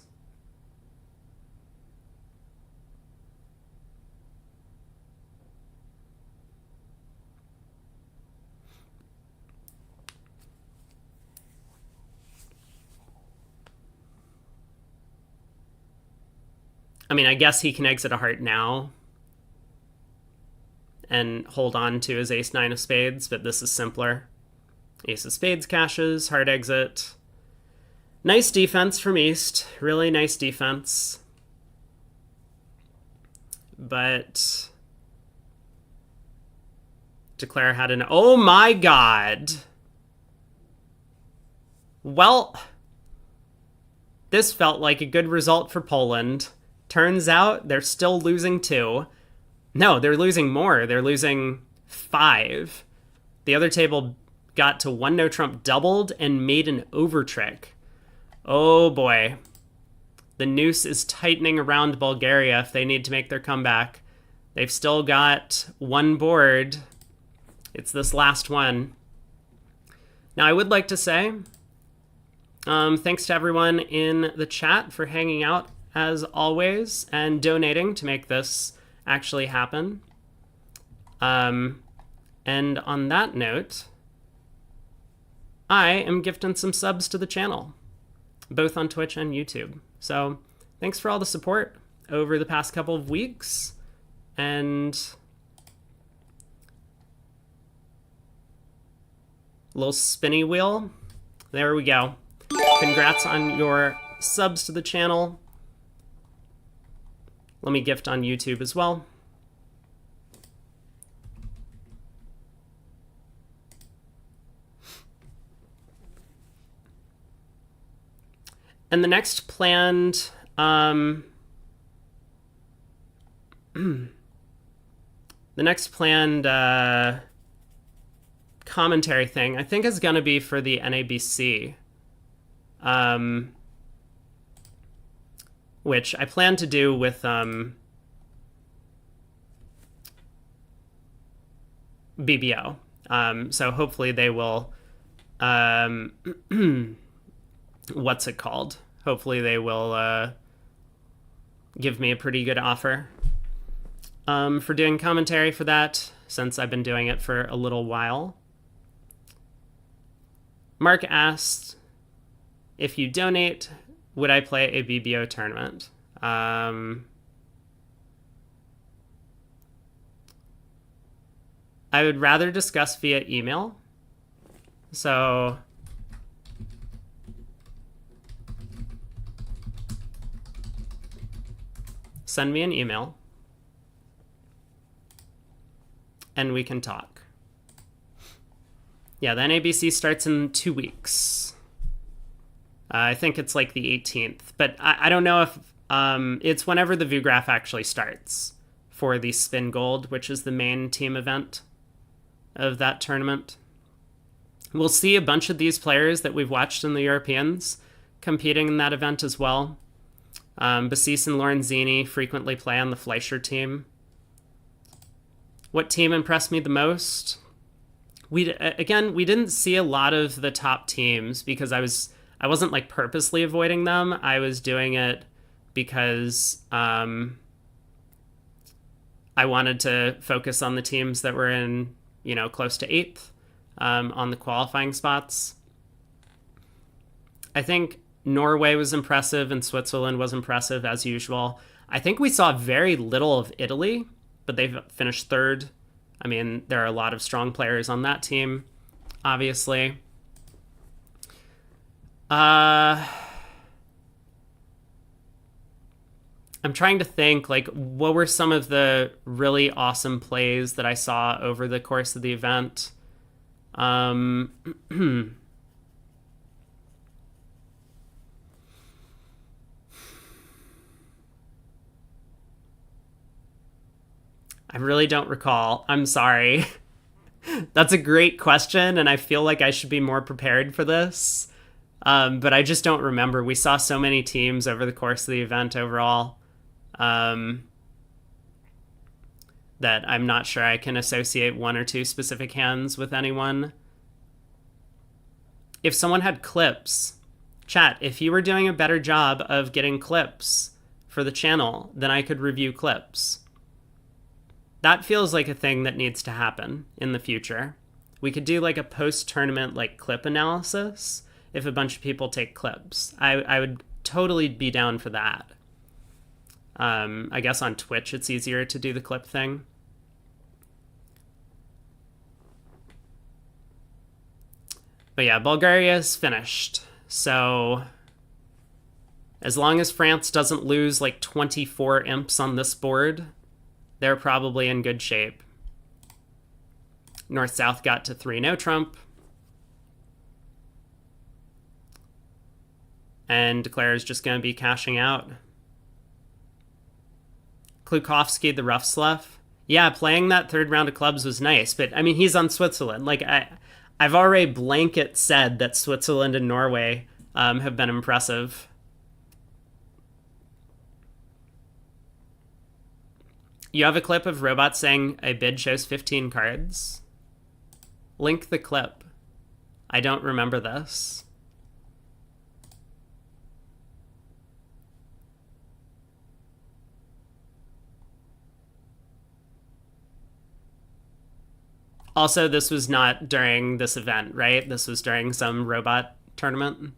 I mean, I guess he can exit a heart now and hold on to his ace-9 of spades, but this is simpler. Ace of spades cashes, heart exit. Nice defense from East. Really nice defense. but Declare had an... Oh my god! Well, this felt like a good result for Poland. Turns out they're still losing 2. No, they're losing more. They're losing 5. The other table got to 1 no trump doubled and made an over trick. Oh boy. The noose is tightening around Bulgaria if they need to make their comeback. They've still got 1 board. It's this last one. Now, I would like to say... thanks to everyone in the chat for hanging out, as always, and donating to make this actually happen. And on that note, I am gifting some subs to the channel, both on Twitch and YouTube. So thanks for all the support over the past couple of weeks. And a little spinny wheel. There we go. Congrats on your subs to the channel. Let me gift on YouTube as well. And the next planned commentary thing, I think, is going to be for the NABC. Which I plan to do with BBO. So hopefully they will, what's it called? Hopefully they will give me a pretty good offer for doing commentary for that, since I've been doing it for a little while. Mark asked, if you donate, would I play a BBO tournament? I would rather discuss via email. So send me an email and we can talk. Yeah, the NABC starts in 2 weeks. I think it's like the 18th, but I don't know if it's whenever the ViewGraph actually starts for the Spin Gold, which is the main team event of that tournament. We'll see a bunch of these players that we've watched in the Europeans competing in that event as well. Basis and Lorenzini frequently play on the Fleischer team. What team impressed me the most? We didn't see a lot of the top teams because I wasn't like purposely avoiding them. I was doing it because I wanted to focus on the teams that were in, close to 8th on the qualifying spots. I think Norway was impressive and Switzerland was impressive as usual. I think we saw very little of Italy, but they've finished 3rd. I mean, there are a lot of strong players on that team, obviously. I'm trying to think, like, what were some of the really awesome plays that I saw over the course of the event? I really don't recall. I'm sorry. That's a great question, and I feel like I should be more prepared for this. But I just don't remember. We saw so many teams over the course of the event overall that I'm not sure I can associate 1 or 2 specific hands with anyone. If someone had clips, chat, if you were doing a better job of getting clips for the channel, then I could review clips. That feels like a thing that needs to happen in the future. We could do like a post-tournament like clip analysis if a bunch of people take clips. I would totally be down for that. I guess on Twitch it's easier to do the clip thing. But yeah, Bulgaria's finished. So as long as France doesn't lose like 24 imps on this board, they're probably in good shape. North-South got to 3 no trump. And Declare is just going to be cashing out. Klukowski, the rough slough. Yeah, playing that third round of clubs was nice, but I mean, he's on Switzerland. Like, I've already blanket said that Switzerland and Norway have been impressive. You have a clip of Robot saying a bid shows 15 cards? Link the clip. I don't remember this. Also, this was not during this event, right? This was during some robot tournament.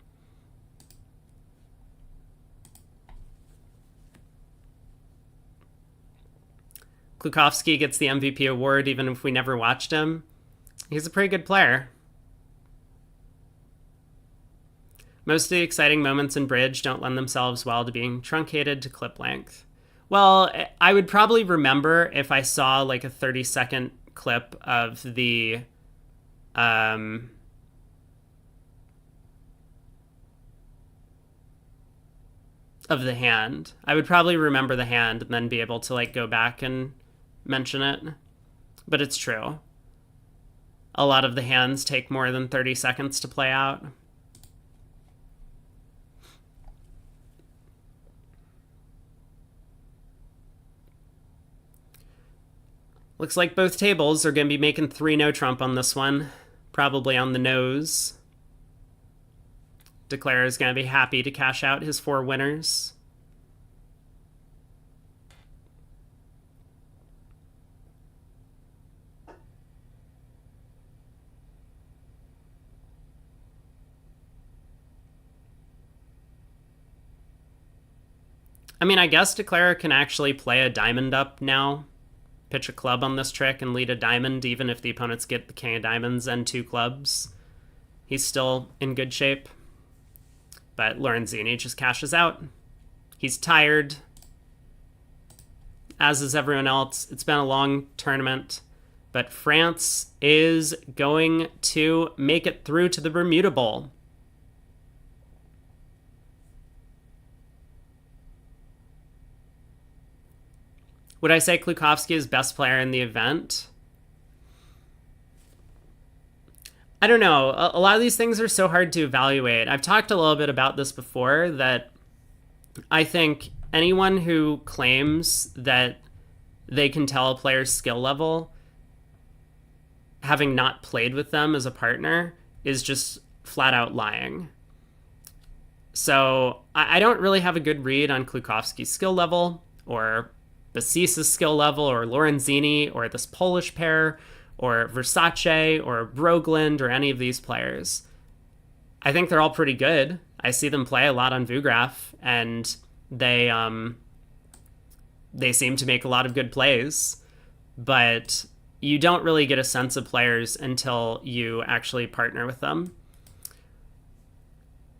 Klukowski gets the MVP award even if we never watched him. He's a pretty good player. Most of the exciting moments in Bridge don't lend themselves well to being truncated to clip length. Well, I would probably remember if I saw like a 30-second clip of the of the hand. I would probably remember the hand and then be able to like go back and mention it. But it's true. A lot of the hands take more than 30 seconds to play out. Looks like both tables are going to be making 3 no trump on this one. Probably on the nose. Declare is going to be happy to cash out his 4 winners. I mean, I guess Declare can actually play a diamond up now. Pitch a club on this trick and lead a diamond, even if the opponents get the king of diamonds and 2 clubs. He's still in good shape. But Lorenzini just cashes out. He's tired, as is everyone else. It's been a long tournament, but France is going to make it through to the Bermuda Bowl. Would I say Klukowski is best player in the event? I don't know. A lot of these things are so hard to evaluate. I've talked a little bit about this before, that I think anyone who claims that they can tell a player's skill level, having not played with them as a partner, is just flat out lying. So I don't really have a good read on Klukowski's skill level, or Basisa's skill level, or Lorenzini, or this Polish pair, or Versace, or Brogland, or any of these players. I think they're all pretty good. I see them play a lot on Vugraph, and they seem to make a lot of good plays, but you don't really get a sense of players until you actually partner with them.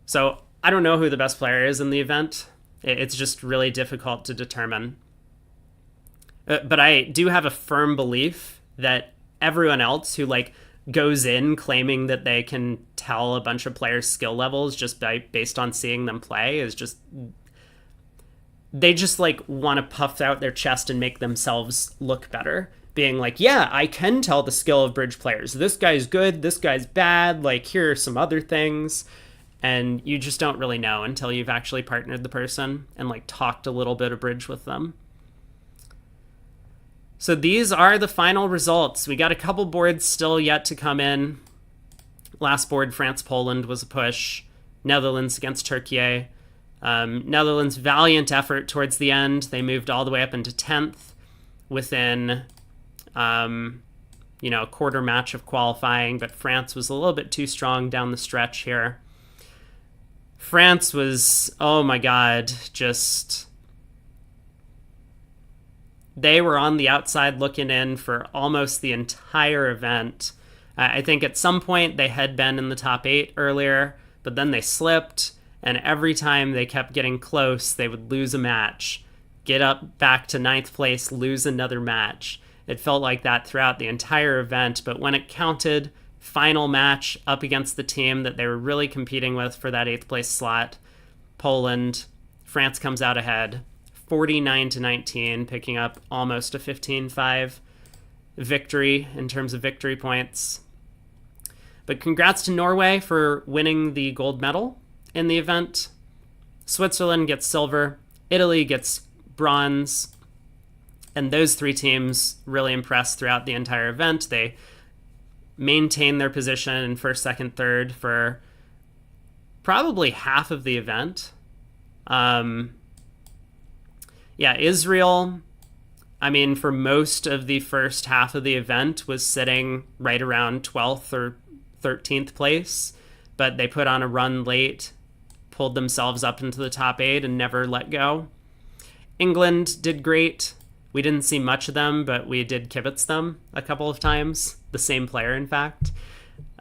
So I don't know who the best player is in the event. It's just really difficult to determine. But I do have a firm belief that everyone else who like goes in claiming that they can tell a bunch of players' skill levels just based on seeing them play is just, they just like want to puff out their chest and make themselves look better, being like, yeah, I can tell the skill of Bridge players. This guy's good, this guy's bad, like here are some other things. And you just don't really know until you've actually partnered the person and like talked a little bit of Bridge with them. So these are the final results. We got a couple boards still yet to come in. Last board, France-Poland, was a push. Netherlands against Turkey. Netherlands' valiant effort towards the end. They moved all the way up into 10th within, a quarter match of qualifying, but France was a little bit too strong down the stretch here. France was, oh my God, just... They were on the outside looking in for almost the entire event. I think at some point they had been in the top 8 earlier, but then they slipped, and every time they kept getting close, they would lose a match. get up back to 9th place, lose another match. It felt like that throughout the entire event, but when it counted, final match up against the team that they were really competing with for that 8th place slot, Poland, France comes out ahead, 49-19, picking up almost a 15-5 victory in terms of victory points. But congrats to Norway for winning the gold medal in the event. Switzerland gets silver, Italy gets bronze, and those 3 teams really impressed throughout the entire event. They maintained their position in first, second, third for probably half of the event. Israel, I mean, for most of the first half of the event was sitting right around 12th or 13th place, but they put on a run late, pulled themselves up into the top 8 and never let go. England did great. We didn't see much of them, but we did kibitz them a couple of times. The same player, in fact.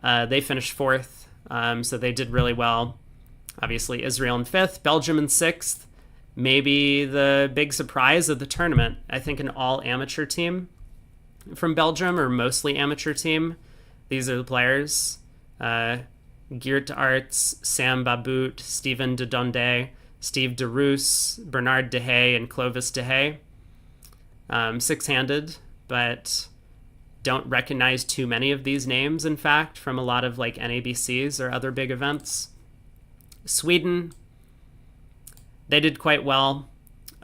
They finished 4th, so they did really well. Obviously, Israel in 5th, Belgium in 6th. Maybe the big surprise of the tournament. I think an all-amateur team from Belgium, or mostly amateur team. These are the players. Geert Arts, Sam Babout, Steven de Donde, Steve de Roos, Bernard de Hay, and Clovis de Hay. 6-handed, but don't recognize too many of these names, in fact, from a lot of like NABCs or other big events. Sweden, they did quite well.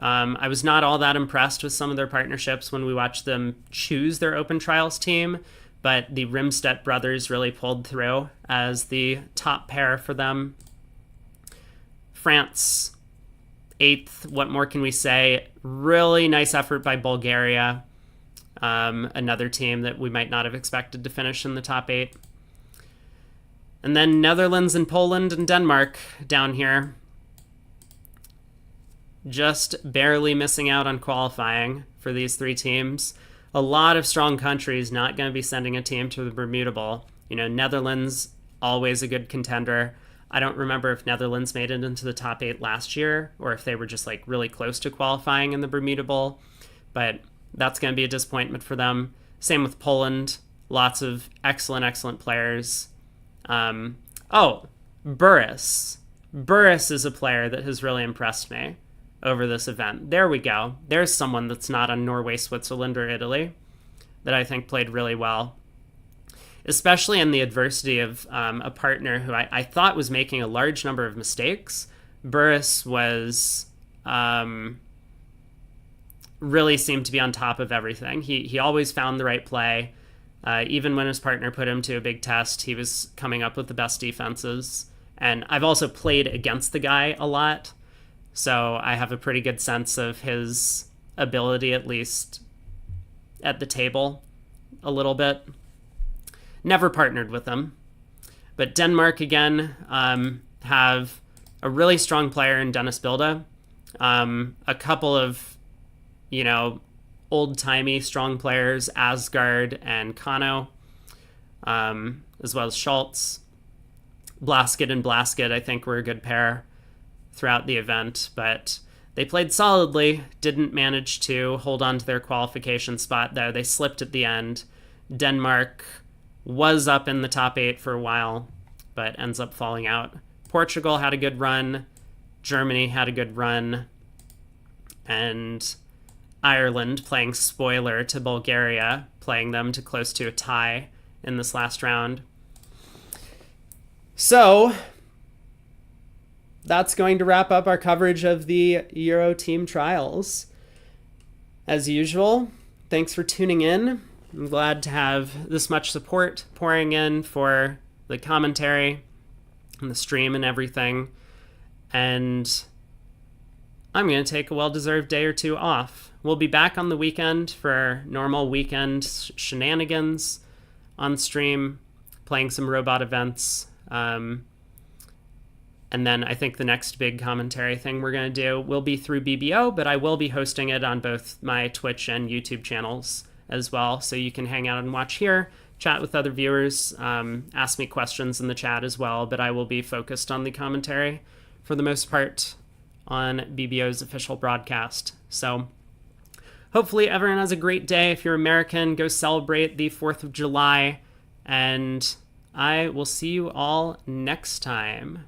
I was not all that impressed with some of their partnerships when we watched them choose their open trials team, but the Rimstedt brothers really pulled through as the top pair for them. France, 8th. What more can we say? Really nice effort by Bulgaria. Another team that we might not have expected to finish in the top 8. And then Netherlands and Poland and Denmark down here. Just barely missing out on qualifying for these 3 teams. A lot of strong countries not going to be sending a team to the Bermuda Bowl. You know, Netherlands, always a good contender. I don't remember if Netherlands made it into the top 8 last year or if they were just like really close to qualifying in the Bermuda Bowl, but that's going to be a disappointment for them. Same with Poland. Lots of excellent players. Burris. Burris is a player that has really impressed me over this event. There we go. There's someone that's not on Norway, Switzerland, or Italy that I think played really well, especially in the adversity of a partner who I thought was making a large number of mistakes. Burris was really seemed to be on top of everything. He always found the right play. Even when his partner put him to a big test, he was coming up with the best defenses. And I've also played against the guy a lot, so I have a pretty good sense of his ability, at least at the table, a little bit. Never partnered with him. But Denmark, again, have a really strong player in Dennis Bilda. A couple of, old-timey strong players, Asgard and Kano, as well as Schultz. Blasket and Blasket, I think, were a good pair throughout the event, but they played solidly, didn't manage to hold on to their qualification spot, though. They slipped at the end. Denmark was up in the top 8 for a while, but ends up falling out. Portugal had a good run. Germany had a good run. And Ireland, playing spoiler to Bulgaria, playing them to close to a tie in this last round. So that's going to wrap up our coverage of the Euro Team Trials. As usual, thanks for tuning in. I'm glad to have this much support pouring in for the commentary and the stream and everything. And I'm going to take a well-deserved day or 2 off. We'll be back on the weekend for normal weekend shenanigans on stream, playing some robot events. And then I think the next big commentary thing we're going to do will be through BBO, but I will be hosting it on both my Twitch and YouTube channels as well. So you can hang out and watch here, chat with other viewers, ask me questions in the chat as well, but I will be focused on the commentary for the most part on BBO's official broadcast. So hopefully everyone has a great day. If you're American, go celebrate the 4th of July, and I will see you all next time.